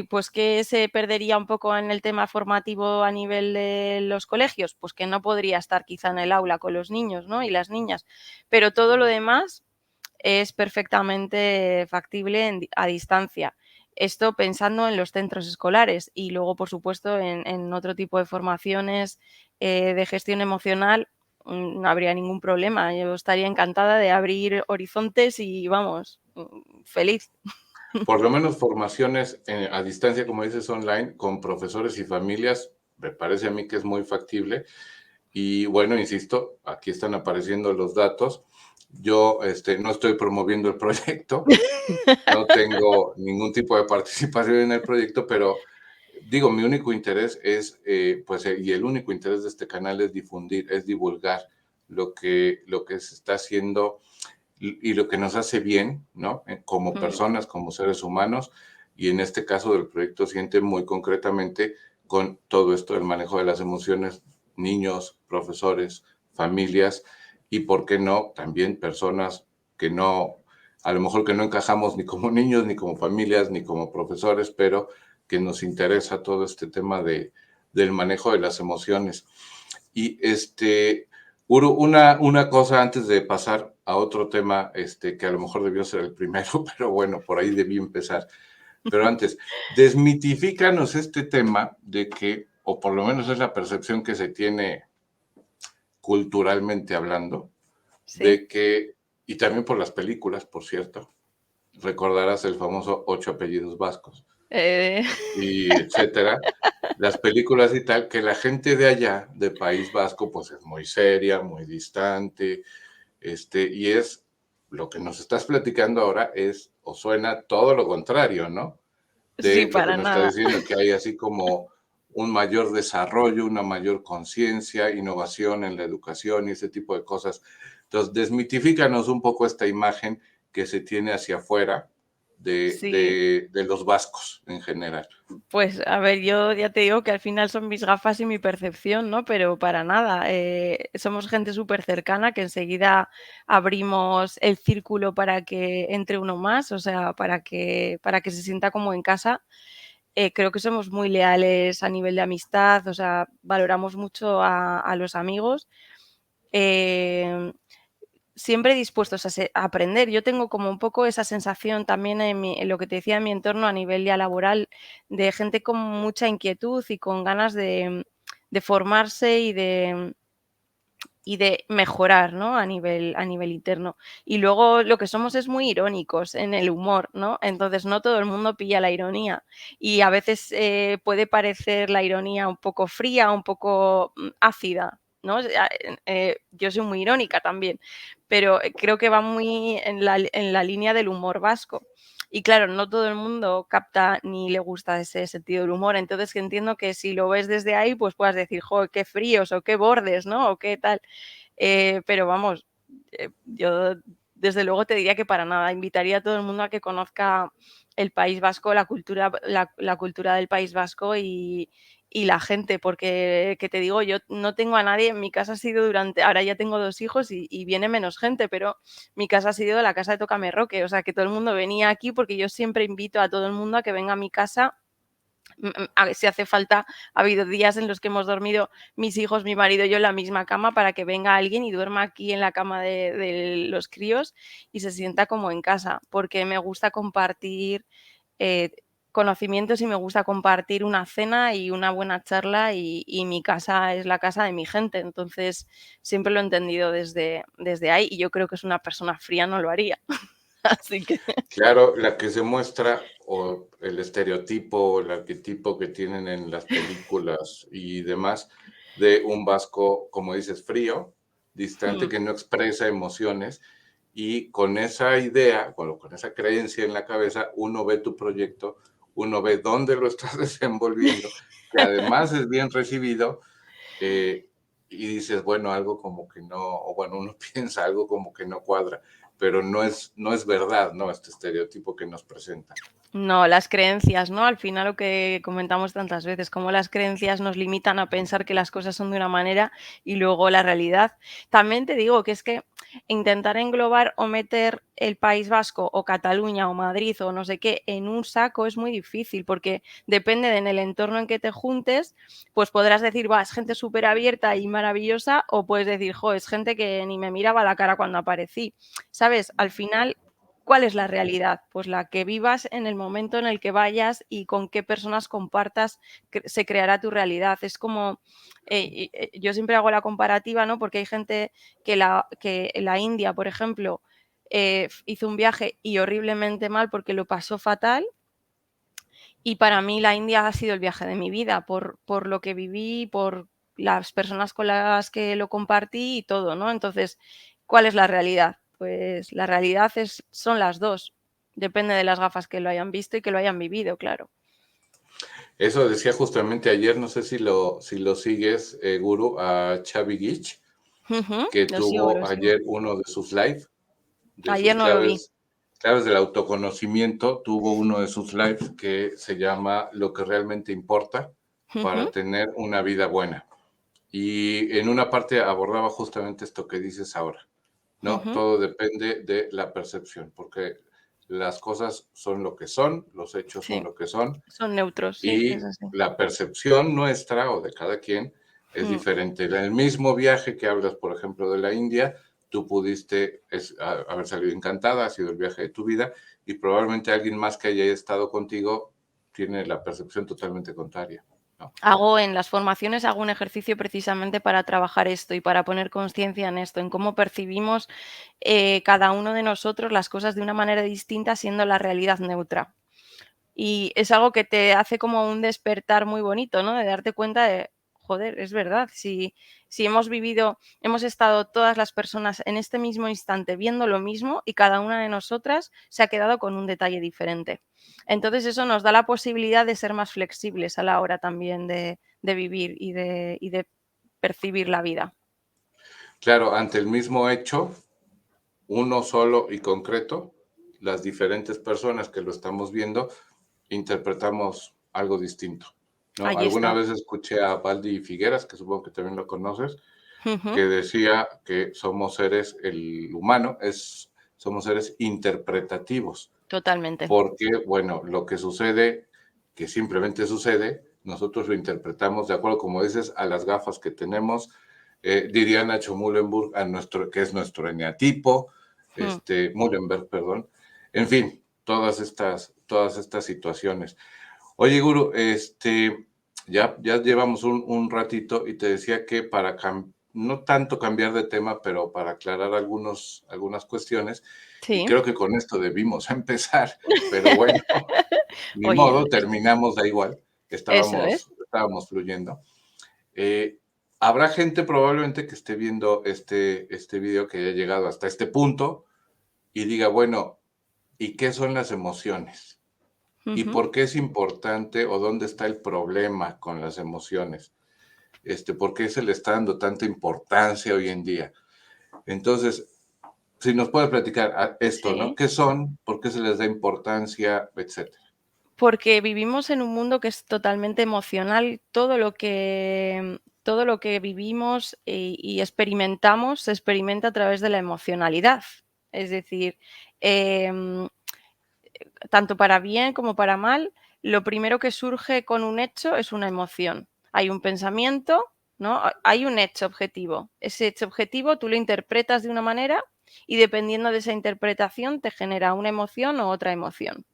pues que se perdería un poco en el tema formativo a nivel de los colegios, pues que no podría estar quizá en el aula con los niños, ¿no? Y las niñas, pero todo lo demás es perfectamente factible a distancia. Esto pensando en los centros escolares y luego, por supuesto, en otro tipo de formaciones de gestión emocional, no habría ningún problema. Yo estaría encantada de abrir horizontes y vamos, feliz. Por lo menos formaciones a distancia, como dices, online, con profesores y familias, me parece a mí que es muy factible. Y bueno, insisto, aquí están apareciendo los datos. Yo no estoy promoviendo el proyecto, no tengo ningún tipo de participación en el proyecto, pero digo, mi único interés es, y el único interés de este canal es difundir, es divulgar lo que se está haciendo y lo que nos hace bien, ¿no? Como personas, como seres humanos, y en este caso del proyecto Siente muy concretamente con todo esto del manejo de las emociones, niños, profesores, familias, y por qué no, también personas que no, a lo mejor que no encajamos ni como niños, ni como familias, ni como profesores, pero que nos interesa todo este tema del manejo de las emociones. Y Uru, una cosa antes de pasar a otro tema, que a lo mejor debió ser el primero, pero bueno, por ahí debí empezar. Pero antes, desmitifícanos este tema de que, o por lo menos es la percepción que se tiene culturalmente hablando, Sí. de que, y también por las películas, por cierto, recordarás el famoso Ocho apellidos vascos, Eh, y etcétera, las películas y tal, que la gente de allá, de País Vasco, pues es muy seria, muy distante, y es lo que nos estás platicando ahora es, o suena todo lo contrario, ¿no? Sí, De lo que para nos está nada. diciendo, que hay así como un mayor desarrollo, una mayor conciencia, innovación en la educación y ese tipo de cosas. Entonces, desmitifícanos un poco esta imagen que se tiene hacia afuera Sí. de los vascos en general. Pues, a ver, yo ya te digo que al final son mis gafas y mi percepción, ¿no? Pero para nada, somos gente súper cercana que enseguida abrimos el círculo para que entre uno más, o sea, para que se sienta como en casa. Creo que somos muy leales a nivel de amistad, o sea, valoramos mucho a los amigos. Em, Siempre dispuestos a aprender. Yo tengo como un poco esa sensación también en lo que te decía, en mi entorno a nivel ya laboral, de gente con mucha inquietud y con ganas de formarse y de mejorar, ¿no? A nivel interno. Y luego lo que somos es muy irónicos en el humor, ¿no? Entonces no todo el mundo pilla la ironía y a veces, puede parecer la ironía un poco fría, un poco, ácida, ¿no? Yo soy muy irónica también, pero, creo que va muy en la línea del humor vasco. Y claro, no todo el mundo capta ni le gusta ese sentido del humor. Entonces, que entiendo que si lo ves desde ahí, pues puedas decir: "Jo, qué fríos", o "qué bordes", ¿no? O qué tal. Pero vamos, yo desde luego te diría que para nada. Invitaría a todo el mundo a que conozca el País Vasco, la cultura del País Vasco y la gente, porque, ¿qué te digo? Yo no tengo a nadie, mi casa ha sido ahora ya tengo 2 hijos y viene menos gente, pero mi casa ha sido la casa de Tócame Roque, o sea, que todo el mundo venía aquí porque yo siempre invito a todo el mundo a que venga a mi casa. A ver si hace falta, ha habido días en los que hemos dormido mis hijos, mi marido y yo en la misma cama para que venga alguien y duerma aquí en la cama de los críos y se sienta como en casa, porque me gusta compartir eh, conocimientos y me gusta compartir una cena y una buena charla y mi casa es la casa de mi gente. Entonces, siempre lo he entendido desde ahí y yo creo que es una persona fría no lo haría. Así que Claro, la que se muestra o el estereotipo o el arquetipo que tienen en las películas y demás de un vasco, como dices, frío, distante, mm, que no expresa emociones y con esa idea, con esa creencia en la cabeza, uno ve tu proyecto, uno ve dónde lo estás desenvolviendo, que además es bien recibido, eh, y dices, bueno, algo como que no, o bueno, uno piensa algo como que no cuadra, pero no es verdad, ¿no? Este estereotipo que nos presentan. No, las creencias, ¿no? Al final lo que comentamos tantas veces, cómo las creencias nos limitan a pensar que las cosas son de una manera y luego la realidad. También te digo que es que intentar englobar o meter el País Vasco o Cataluña o Madrid o no sé qué en un saco es muy difícil porque depende de en el entorno en que te juntes, pues podrás decir, va, es gente súper abierta y maravillosa o puedes decir, jo, es gente que ni me miraba la cara cuando aparecí. ¿Sabes? Al final ¿cuál es la realidad? Pues la que vivas en el momento en el que vayas y con qué personas compartas, se creará tu realidad. Es como, yo siempre hago la comparativa, ¿no? Porque hay gente que la India, por ejemplo, hizo un viaje y horriblemente mal porque lo pasó fatal. Y para mí la India ha sido el viaje de mi vida, por lo que viví, por las personas con las que lo compartí y todo, ¿no? Entonces, ¿cuál es la realidad? Pues la realidad son las dos. Depende de las gafas que lo hayan visto y que lo hayan vivido, claro. Eso decía justamente ayer, no sé si lo sigues, Guru, a Xavi Guich, Ujú, que lo sigo, tuvo lo sigo. ayer uno de sus live, de sus Ayer no lo vi. claves del autoconocimiento, tuvo uno de sus lives que se llama Lo que realmente importa Ujú, para tener una vida buena. Y en una parte abordaba justamente esto que dices ahora, ¿no? ujú. Todo depende de la percepción, porque las cosas son lo que son, los hechos son Sí, lo que son, son neutros, sí, es y así. la percepción nuestra o de cada quien es Mm, diferente. En el mismo viaje que hablas, por ejemplo, de la India, tú pudiste haber salido encantada, ha sido el viaje de tu vida, y probablemente alguien más que haya estado contigo tiene la percepción totalmente contraria, ¿no? En las formaciones hago un ejercicio precisamente para trabajar esto y para poner conciencia en esto, en cómo percibimos cada uno de nosotros las cosas de una manera distinta siendo la realidad neutra. Y es algo que te hace como un despertar muy bonito, ¿no? De darte cuenta de, joder, es verdad, si hemos estado todas las personas en este mismo instante viendo lo mismo y cada una de nosotras se ha quedado con un detalle diferente. Entonces eso nos da la posibilidad de ser más flexibles a la hora también de vivir y de percibir la vida. Claro, ante el mismo hecho, uno solo y concreto, las diferentes personas que lo estamos viendo interpretamos algo distinto, ¿no? Allí Alguna está. vez escuché a Baldi Figueras, que supongo que también lo conoces, Ujú, que decía que somos seres, el humano somos seres interpretativos, totalmente. porque, bueno, lo que sucede, que simplemente sucede, nosotros lo interpretamos de acuerdo, como dices, a las gafas que tenemos, diría Nacho Mullenberg, que es nuestro eneatipo, Mm. Mullenberg, perdón, en fin, todas estas situaciones. Oye, Guru, ya llevamos un ratito y te decía que no tanto cambiar de tema, pero para aclarar algunas cuestiones, y Sí. creo que con esto debimos empezar, pero bueno, ni Oye, modo, terminamos da igual, eso es. estábamos fluyendo. Eh, Habrá gente probablemente que esté viendo este video que haya llegado hasta este punto y diga, bueno, ¿y qué son las emociones? ¿Y Ujú. por qué es importante o dónde está el problema con las emociones? ¿Por qué se le está dando tanta importancia hoy en día? Entonces, si nos puede platicar esto, ¿no? Sí. ¿Qué son? ¿Por qué se les da importancia? Etcétera. Porque vivimos en un mundo que es totalmente emocional. Todo lo que vivimos y experimentamos se experimenta a través de la emocionalidad. Es decir, em, tanto para bien como para mal, lo primero que surge con un hecho es una emoción. Hay un pensamiento, ¿no? Hay un hecho objetivo. Ese hecho objetivo tú lo interpretas de una manera y dependiendo de esa interpretación te genera una emoción o otra emoción.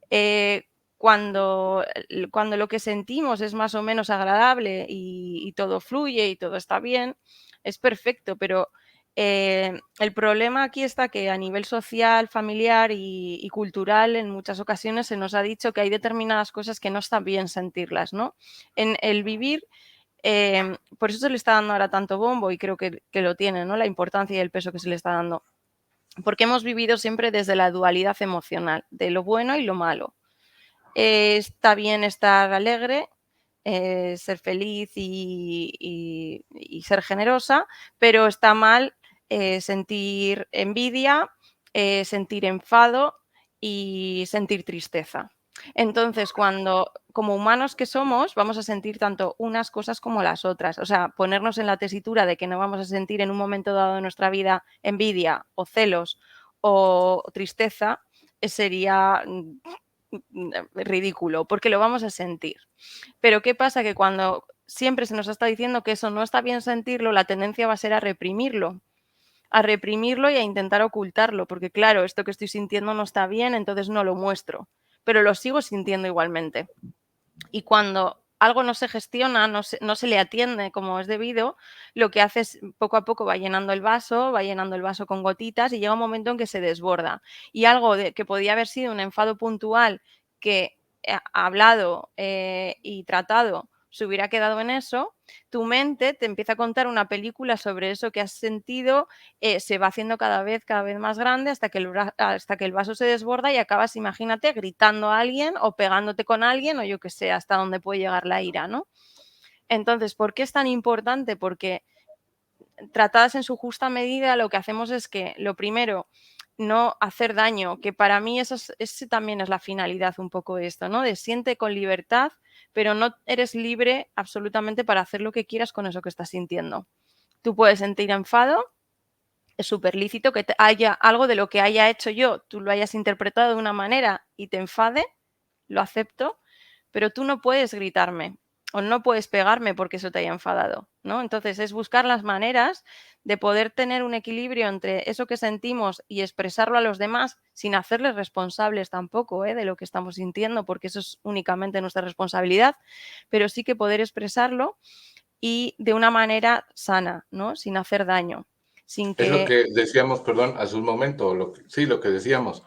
Eh, cuando lo que sentimos es más o menos agradable y todo fluye y todo está bien, es perfecto, pero el problema aquí está que a nivel social, familiar y cultural, en muchas ocasiones se nos ha dicho que hay determinadas cosas que no está bien sentirlas, ¿no? En el vivir, por eso se le está dando ahora tanto bombo y creo que lo tiene, ¿no? La importancia y el peso que se le está dando. Porque hemos vivido siempre desde la dualidad emocional, de lo bueno y lo malo. Está bien estar alegre, ser feliz y ser generosa, pero está mal sentir envidia, sentir enfado y sentir tristeza. Entonces, cuando como humanos que somos, vamos a sentir tanto unas cosas como las otras. O sea, ponernos en la tesitura de que no vamos a sentir en un momento dado de nuestra vida envidia o celos o tristeza, sería ridículo, porque lo vamos a sentir. Pero ¿qué pasa? Que cuando siempre se nos está diciendo que eso no está bien sentirlo, la tendencia va a ser a reprimirlo y a intentar ocultarlo, porque claro, esto que estoy sintiendo no está bien, entonces no lo muestro, pero lo sigo sintiendo igualmente. Y cuando algo no se gestiona, no se le atiende como es debido, lo que hace es poco a poco va llenando el vaso con gotitas y llega un momento en que se desborda. Y algo que podía haber sido un enfado puntual que hablado y tratado se hubiera quedado en eso, tu mente te empieza a contar una película sobre eso que has sentido, se va haciendo cada vez más grande hasta que el vaso se desborda y acabas, imagínate, gritando a alguien o pegándote con alguien o yo que sé, hasta dónde puede llegar la ira, ¿no? Entonces, ¿por qué es tan importante? Porque tratadas en su justa medida, lo que hacemos es que, lo primero, no hacer daño, que para mí ese también es la finalidad un poco de esto, ¿no? De siente con libertad, pero no eres libre absolutamente para hacer lo que quieras con eso que estás sintiendo. Tú puedes sentir enfado, es súper lícito que haya algo de lo que haya hecho yo, tú lo hayas interpretado de una manera y te enfade, lo acepto, pero tú no puedes gritarme o no puedes pegarme porque eso te haya enfadado, ¿no? Entonces es buscar las maneras de poder tener un equilibrio entre eso que sentimos y expresarlo a los demás sin hacerles responsables tampoco de lo que estamos sintiendo, porque eso es únicamente nuestra responsabilidad, pero sí que poder expresarlo y de una manera sana, ¿no? Sin hacer daño, sin Es lo que que decíamos, perdón, hace un momento, sí, lo que decíamos,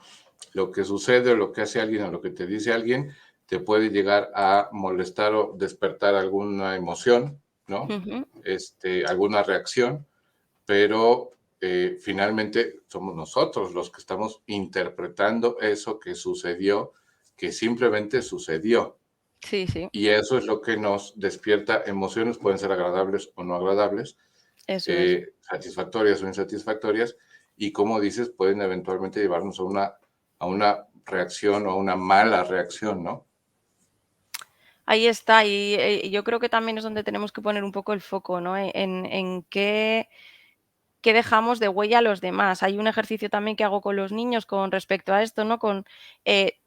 lo que sucede o lo que hace alguien o lo que te dice alguien te puede llegar a molestar o despertar alguna emoción, ¿no? Ujú. Alguna reacción, pero finalmente somos nosotros los que estamos interpretando eso que sucedió, que simplemente sucedió. Sí, sí, Y eso es lo que nos despierta emociones, pueden ser agradables o no agradables, eso es. satisfactorias o insatisfactorias, y como dices, pueden eventualmente llevarnos a una reacción o a una mala reacción, ¿no? Ahí está, y yo creo que también es donde tenemos que poner un poco el foco, ¿no? En qué dejamos de huella a los demás. Hay un ejercicio también que hago con los niños con respecto a esto, ¿no?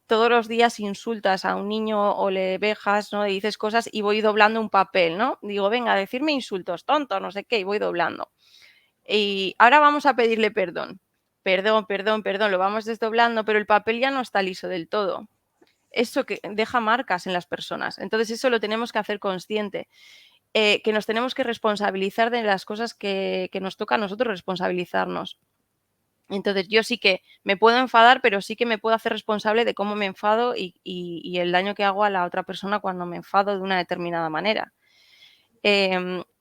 Todos los días insultas a un niño o le vejas, ¿no? Le dices cosas y voy doblando un papel, ¿no? Digo, venga, decirme insultos, tonto, no sé qué, y voy doblando. Y ahora vamos a pedirle perdón. Perdón, perdón, perdón, lo vamos desdoblando, pero el papel ya no está liso del todo. Eso que deja marcas en las personas. Entonces, eso lo tenemos que hacer consciente. Que nos tenemos que responsabilizar de las cosas que nos toca a nosotros responsabilizarnos. Entonces, yo sí que me puedo enfadar, pero sí que me puedo hacer responsable de cómo me enfado y el daño que hago a la otra persona cuando me enfado de una determinada manera.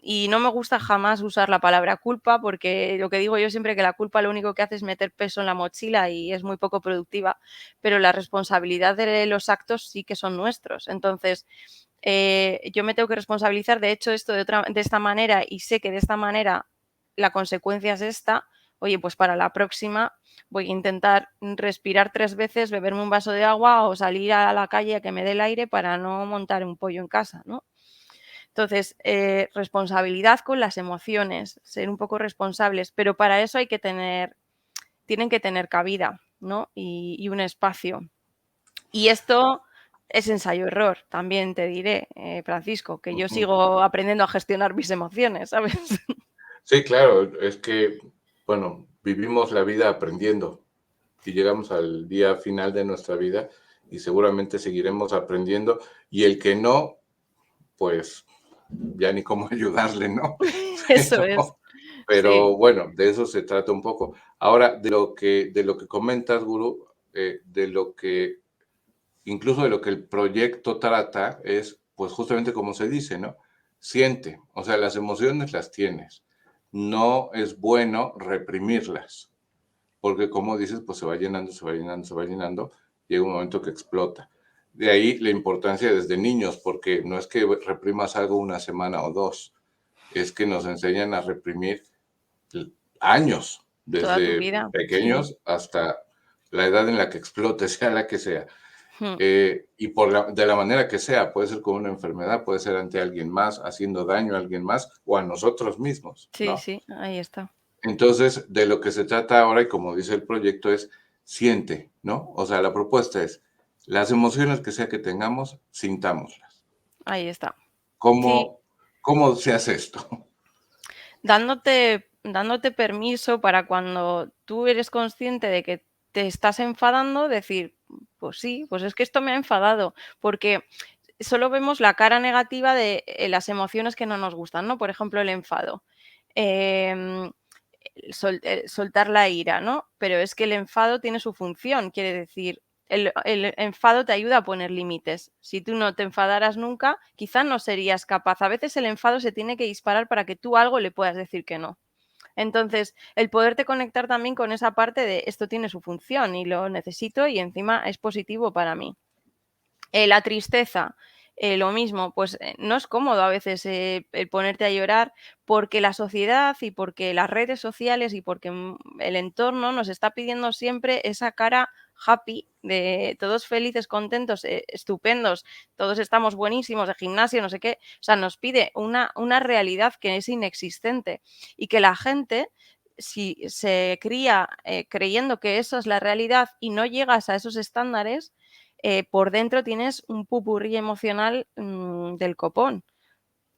Y no me gusta jamás usar la palabra culpa, porque lo que digo yo siempre que la culpa lo único que hace es meter peso en la mochila y es muy poco productiva, pero la responsabilidad de los actos sí que son nuestros. Entonces, yo me tengo que responsabilizar, de hecho, esto de esta manera y sé que de esta manera la consecuencia es esta. Oye, pues para la próxima voy a intentar respirar 3 veces, beberme un vaso de agua o salir a la calle a que me dé el aire para no montar un pollo en casa, ¿no? Entonces, responsabilidad con las emociones, ser un poco responsables, pero para eso tienen que tener cabida, ¿no? Y un espacio. Y esto es ensayo-error, también te diré, Francisco, que yo Ujú. sigo aprendiendo a gestionar mis emociones, ¿sabes? Sí, claro, es que, bueno, vivimos la vida aprendiendo y llegamos al día final de nuestra vida y seguramente seguiremos aprendiendo y el que no, pues ya ni cómo ayudarle, ¿no? Eso es, Pero, sí. pero bueno, de eso se trata un poco. Ahora, de lo que comentas, Guru, de lo que, incluso de lo que el proyecto trata, es, pues justamente como se dice, ¿no? Siente, o sea, las emociones las tienes. No es bueno reprimirlas, porque como dices, pues se va llenando, se va llenando, se va llenando, llega un momento que explota. De ahí la importancia desde niños, porque no es que reprimas algo una semana o dos, es que nos enseñan a reprimir años, Toda tu desde vida, sí. pequeños hasta la edad en la que explote, sea la que sea. Mm, Y de la manera que sea, puede ser con una enfermedad, puede ser ante alguien más, haciendo daño a alguien más o a nosotros mismos, sí, ¿no? sí, ahí está. Entonces, de lo que se trata ahora, y como dice el proyecto, es siente, ¿no? O sea, la propuesta es, las emociones que sea que tengamos, sintámoslas. Ahí está. Sí, ¿Cómo, cómo se hace esto? dándote permiso para cuando tú eres consciente de que te estás enfadando, decir: "Pues sí, pues es que esto me ha enfadado", porque solo vemos la cara negativa de, las emociones que no nos gustan, ¿no? Por ejemplo, el enfado. Em, soltar la ira, ¿no? Pero es que el enfado tiene su función, quiere decir, el enfado te ayuda a poner límites. Si tú no te enfadaras nunca, quizás no serías capaz. A veces el enfado se tiene que disparar para que tú algo le puedas decir que no. Entonces, el poderte conectar también con esa parte de esto tiene su función y lo necesito y encima es positivo para mí. La tristeza, lo mismo, pues, no es cómodo a veces, el ponerte a llorar, porque la sociedad y porque las redes sociales y porque, el entorno nos está pidiendo siempre esa cara happy de todos felices, contentos, estupendos, todos estamos buenísimos de gimnasio, no sé qué. O sea, nos pide una realidad que es inexistente y que la gente, si se cría, creyendo que eso es la realidad y no llegas a esos estándares, por dentro tienes un pupurrí emocional, del copón.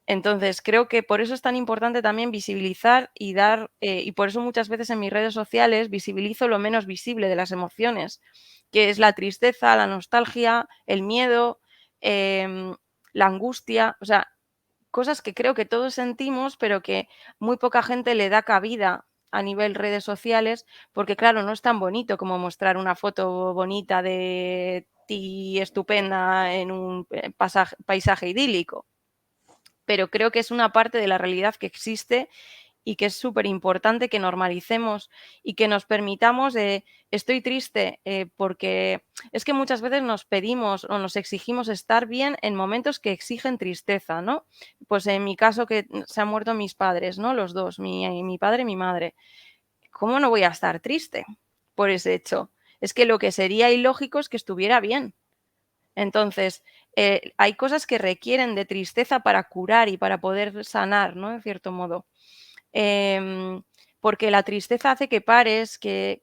Entonces, creo que por eso es tan importante también visibilizar y dar, y por eso muchas veces en mis redes sociales visibilizo lo menos visible de las emociones, que es la tristeza, la nostalgia, el miedo, em, la angustia, o sea, cosas que creo que todos sentimos, pero que muy poca gente le da cabida a nivel redes sociales, porque claro, no es tan bonito como mostrar una foto bonita de y estupenda en un paisaje idílico. Pero creo que es una parte de la realidad que existe y que es súper importante que normalicemos y que nos permitamos estoy triste porque es que muchas veces nos pedimos o nos exigimos estar bien en momentos que exigen tristeza, ¿no? Pues en mi caso que se han muerto mis padres, ¿no? Los dos, mi padre y mi madre. ¿Cómo no voy a estar triste por ese hecho? Es que lo que sería ilógico es que estuviera bien. Entonces, hay cosas que requieren de tristeza para curar y para poder sanar, ¿no? En cierto modo. Porque la tristeza hace que pares, que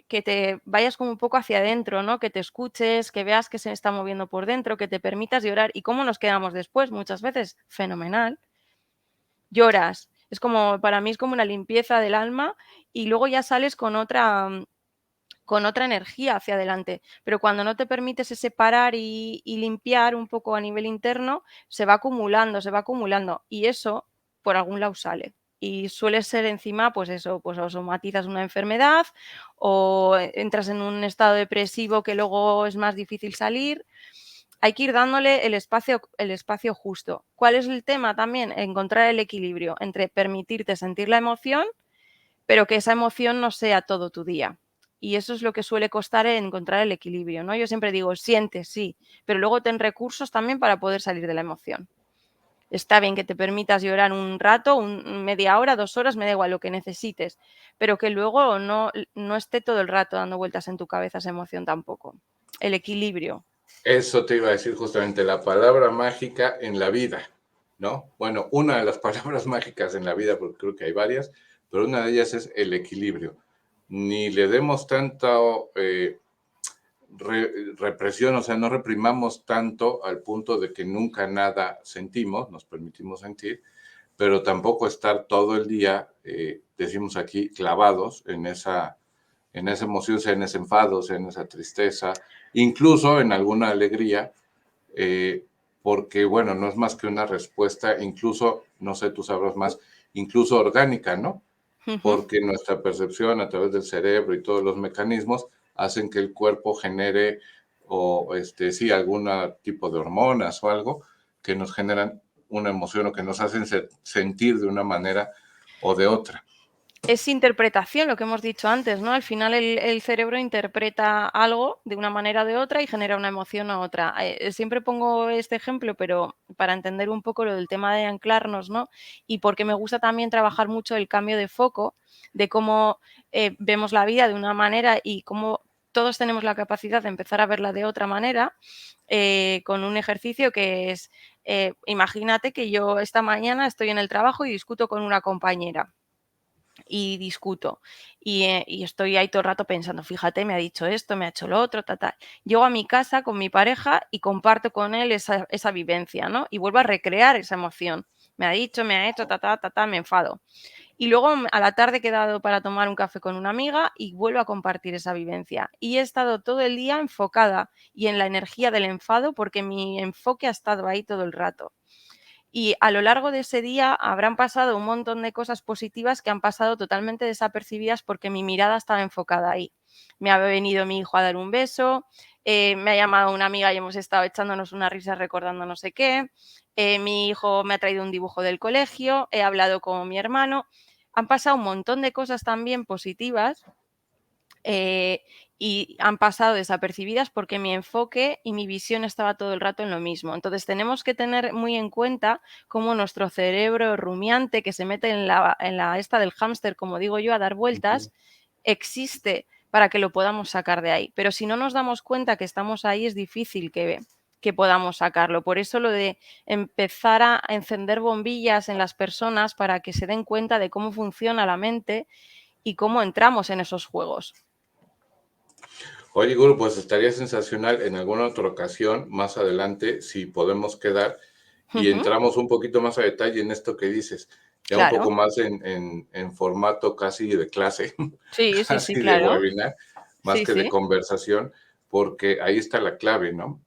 te vayas como un poco hacia adentro, ¿no? Que te escuches, que veas que se está moviendo por dentro, que te permitas llorar. ¿Y cómo nos quedamos después? Muchas veces, fenomenal. Lloras. Es como, para mí es como una limpieza del alma y luego ya sales con otra energía hacia adelante. Pero cuando no te permites ese parar y limpiar un poco a nivel interno, se va acumulando, se va acumulando. Y eso por algún lado sale. Y suele ser encima, pues eso, pues o somatizas una enfermedad o entras en un estado depresivo que luego es más difícil salir. Hay que ir dándole el espacio justo. ¿Cuál es el tema también? Encontrar el equilibrio entre permitirte sentir la emoción, pero que esa emoción no sea todo tu día. Y eso es lo que suele costar encontrar el equilibrio, ¿no? Yo siempre digo, siente, sí, pero luego ten recursos también para poder salir de la emoción. Está bien que te permitas llorar un rato, media hora, 2 horas, me da igual lo que necesites, pero que luego no esté todo el rato dando vueltas en tu cabeza esa emoción tampoco. El equilibrio. Eso te iba a decir justamente, la palabra mágica en la vida, ¿no? Bueno, una de las palabras mágicas en la vida, porque creo que hay varias, pero una de ellas es el equilibrio. Ni le demos tanta represión, o sea, no reprimamos tanto al punto de que nunca nada sentimos, nos permitimos sentir, pero tampoco estar todo el día, decimos aquí, clavados en esa emoción, sea en ese enfado, sea en esa tristeza, incluso en alguna alegría, porque, bueno, no es más que una respuesta, incluso, no sé, tú sabrás más, incluso orgánica, ¿no? Ujú. Porque nuestra percepción a través del cerebro y todos los mecanismos hacen que el cuerpo genere o sí, algún tipo de hormonas o algo que nos generan una emoción o que nos hacen sentir de una manera o de otra. Es interpretación, lo que hemos dicho antes, ¿no? Al final el cerebro interpreta algo de una manera o de otra y genera una emoción a otra. Siempre pongo este ejemplo, pero para entender un poco lo del tema de anclarnos, ¿no? Y porque me gusta también trabajar mucho el cambio de foco, de cómo vemos la vida de una manera y cómo todos tenemos la capacidad de empezar a verla de otra manera, con un ejercicio que es, imagínate que yo esta mañana estoy en el trabajo y discuto con una compañera y discuto. Y estoy ahí todo el rato pensando, fíjate, me ha dicho esto, me ha hecho lo otro, tal, tal. Llego a mi casa con mi pareja y comparto con él esa vivencia, ¿no? Y vuelvo a recrear esa emoción. Me ha dicho, me ha hecho, ta, ta, ta, ta, me enfado. Y luego a la tarde he quedado para tomar un café con una amiga y vuelvo a compartir esa vivencia. Y he estado todo el día enfocada y en la energía del enfado porque mi enfoque ha estado ahí todo el rato. Y a lo largo de ese día habrán pasado un montón de cosas positivas que han pasado totalmente desapercibidas porque mi mirada estaba enfocada ahí. Me ha venido mi hijo a dar un beso, me ha llamado una amiga y hemos estado echándonos una risa recordando no sé qué, mi hijo me ha traído un dibujo del colegio, he hablado con mi hermano. Han pasado un montón de cosas también positivas eh, y han pasado desapercibidas porque mi enfoque y mi visión estaba todo el rato en lo mismo. Entonces tenemos que tener muy en cuenta cómo nuestro cerebro rumiante que se mete en la esta del hámster, como digo yo, a dar vueltas, existe para que lo podamos sacar de ahí. Pero si no nos damos cuenta que estamos ahí, es difícil que podamos sacarlo. Por eso lo de empezar a encender bombillas en las personas para que se den cuenta de cómo funciona la mente y cómo entramos en esos juegos. Oye, Guru, pues estaría sensacional en alguna otra ocasión, más adelante, si podemos quedar y Ujú. entramos un poquito más a detalle en esto que dices, ya un poco Claro. más en formato casi de clase, Sí, sí, sí, casi de claro. webinar, más Sí, que de sí. conversación, porque ahí está la clave, ¿no?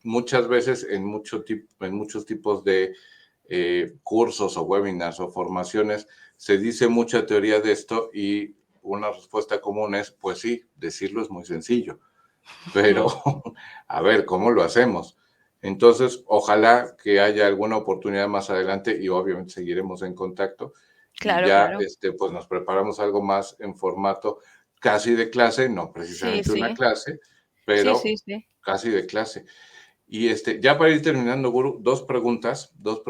Muchas veces en muchos tipos de cursos o webinars o formaciones se dice mucha teoría de esto y una respuesta común es, pues sí, decirlo es muy sencillo, pero a ver cómo lo hacemos. Entonces, ojalá que haya alguna oportunidad más adelante y obviamente seguiremos en contacto y Claro, ya claro. pues nos preparamos algo más en formato casi de clase, no Sí, precisamente una sí. clase, Sí, sí, pero sí. casi de clase. Y ya para ir terminando, Guru, dos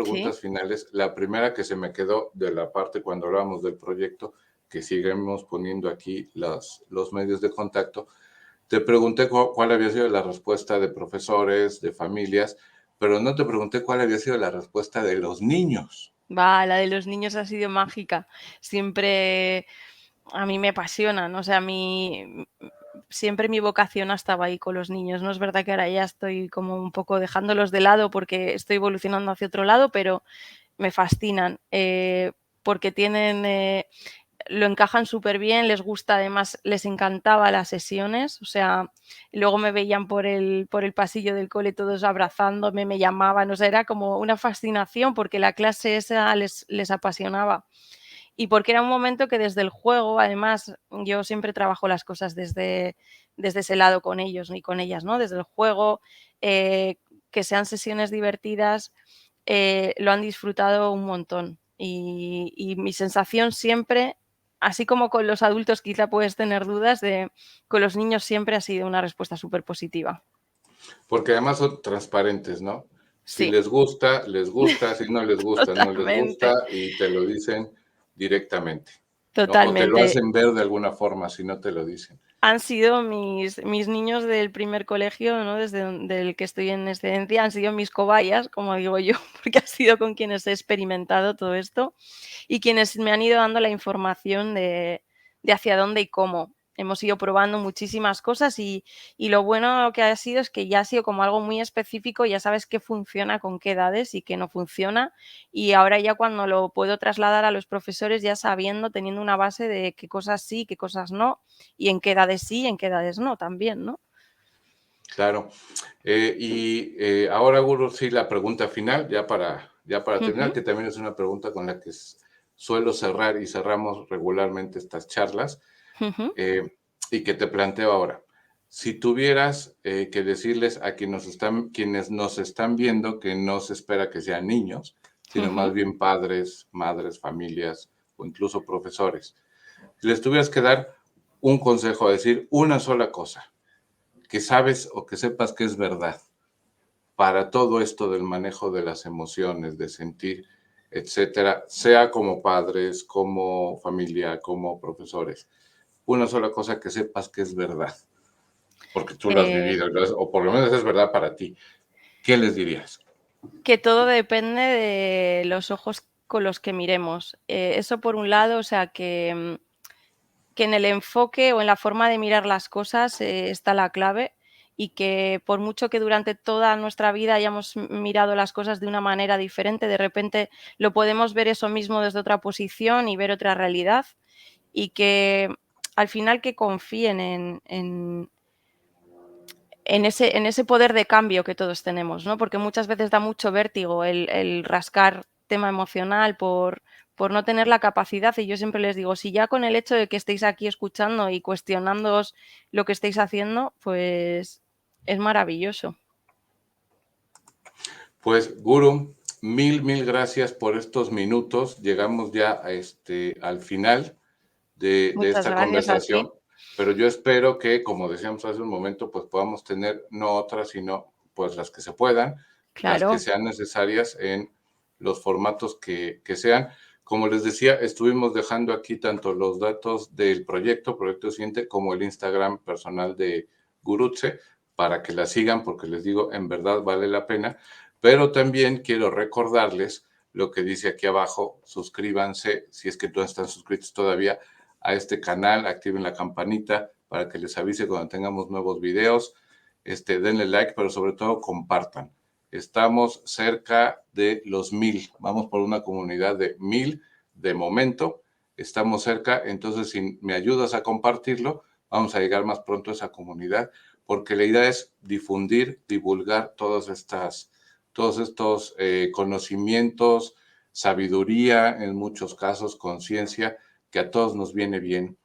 Sí. preguntas finales. La primera que se me quedó de la parte cuando hablábamos del proyecto, que seguimos poniendo aquí los medios de contacto. Te pregunté cuál había sido la respuesta de profesores, de familias, pero no te pregunté cuál había sido la respuesta de los niños. Va, la de los niños ha sido mágica. Siempre a mí me apasionan, o sea, siempre mi vocación ha estado ahí con los niños. No es verdad que ahora ya estoy como un poco dejándolos de lado porque estoy evolucionando hacia otro lado, pero me fascinan, porque lo encajan súper bien, les gusta, además les encantaba las sesiones, o sea, luego me veían por el pasillo del cole todos abrazándome, me llamaban, o sea, era como una fascinación porque la clase esa les apasionaba. Y porque era un momento que desde el juego, además, yo siempre trabajo las cosas desde ese lado con ellos y con ellas, ¿no? Desde el juego, eh, que sean sesiones divertidas, lo han disfrutado un montón. Y mi sensación siempre, así como con los adultos quizá puedes tener dudas, con los niños siempre ha sido una respuesta súper positiva. Porque además son transparentes, ¿no? Si Sí, les gusta, si no les gusta, no les gusta totalmente, y te lo dicen directamente, ¿no? O te lo totalmente. hacen ver de alguna forma si no te lo dicen. Han sido mis niños del primer colegio, ¿no? Del que estoy en excedencia, han sido mis cobayas, como digo yo, porque ha sido con quienes he experimentado todo esto y quienes me han ido dando la información de hacia dónde y cómo. Hemos ido probando muchísimas cosas y lo bueno que ha sido es que ya ha sido como algo muy específico, ya sabes qué funciona con qué edades y qué no funciona. Y ahora ya cuando lo puedo trasladar a los profesores, ya sabiendo, teniendo una base de qué cosas sí, qué cosas no, y en qué edades sí, en qué edades no, también, ¿no? Claro. Ahora, Guru, sí, la pregunta final, ya para terminar, Ujú, que también es una pregunta con la que suelo cerrar y cerramos regularmente estas charlas, ujú, eh, y que te planteo ahora. Si tuvieras que decirles a quienes nos están viendo que no se espera que sean niños, sino más ujú. bien padres, madres, familias o incluso profesores, si les tuvieras que dar un consejo, decir una sola cosa, que sabes o que sepas que es verdad para todo esto del manejo de las emociones, de sentir, etcétera, sea como padres, como familia, como profesores. Una sola cosa que sepas que es verdad, porque tú lo has Eh, vivido, o por lo menos es verdad para ti. ¿Qué les dirías? que todo depende de los ojos con los que miremos. Eso por un lado, o sea, que en el enfoque o en la forma de mirar las cosas, está la clave y que por mucho que durante toda nuestra vida hayamos mirado las cosas de una manera diferente, de repente lo podemos ver eso mismo desde otra posición y ver otra realidad y que al final que confíen en ese poder de cambio que todos tenemos, ¿no? Porque muchas veces da mucho vértigo el rascar tema emocional por no tener la capacidad, y yo siempre les digo, si ya con el hecho de que estéis aquí escuchando y cuestionándoos lo que estáis haciendo, pues es maravilloso. Pues, Guru, mil gracias por estos minutos. Llegamos ya al final de Muchas esta gracias a ti. conversación, pero yo espero que, como decíamos hace un momento, pues podamos tener no otras, sino pues las que se puedan, las que Claro, sean necesarias en los formatos que sean. Como les decía, estuvimos dejando aquí tanto los datos del Proyecto Siguiente, como el Instagram personal de Gurutse, para que la sigan, porque les digo, en verdad vale la pena. Pero también quiero recordarles lo que dice aquí abajo, suscríbanse si es que no están suscritos todavía a este canal, activen la campanita para que les avise cuando tengamos nuevos videos, denle like, pero sobre todo compartan. Estamos cerca de los 1000, vamos por una comunidad de 1000 de momento, estamos cerca, entonces si me ayudas a compartirlo, vamos a llegar más pronto a esa comunidad, porque la idea es difundir, divulgar todos estos conocimientos, sabiduría, en muchos casos, conciencia, que a todos nos viene bien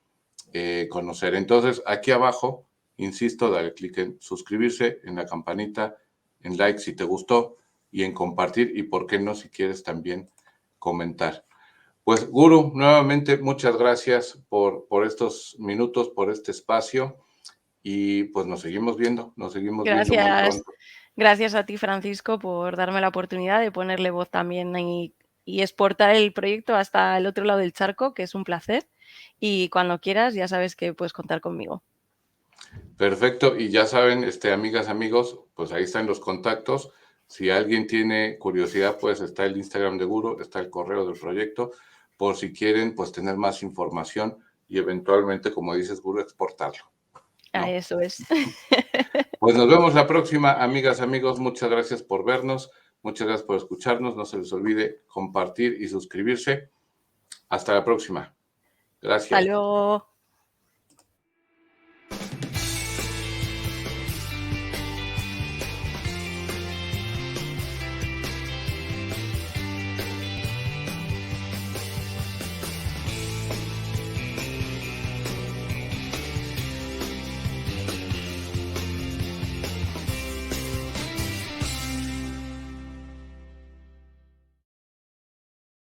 conocer. Entonces, aquí abajo insisto, dale clic en suscribirse, en la campanita, en like si te gustó y en compartir y por qué no si quieres también comentar. Pues Guru, nuevamente muchas gracias por estos minutos, por este espacio y pues nos seguimos viendo muy Gracias. pronto. Gracias a ti, Francisco, por darme la oportunidad de ponerle voz también y exportar el proyecto hasta el otro lado del charco, que es un placer. Y cuando quieras, ya sabes que puedes contar conmigo. Perfecto, y ya saben, amigas, amigos, pues ahí están los contactos. Si alguien tiene curiosidad, pues está el Instagram de Guru, está el correo del proyecto, por si quieren, pues tener más información y eventualmente, como dices, Guru, exportarlo, Ah, ¿no? eso es. Pues nos vemos la próxima, amigas, amigos. Muchas gracias por vernos, muchas gracias por escucharnos. No se les olvide compartir y suscribirse. Hasta la próxima. Hasta Gracias. luego.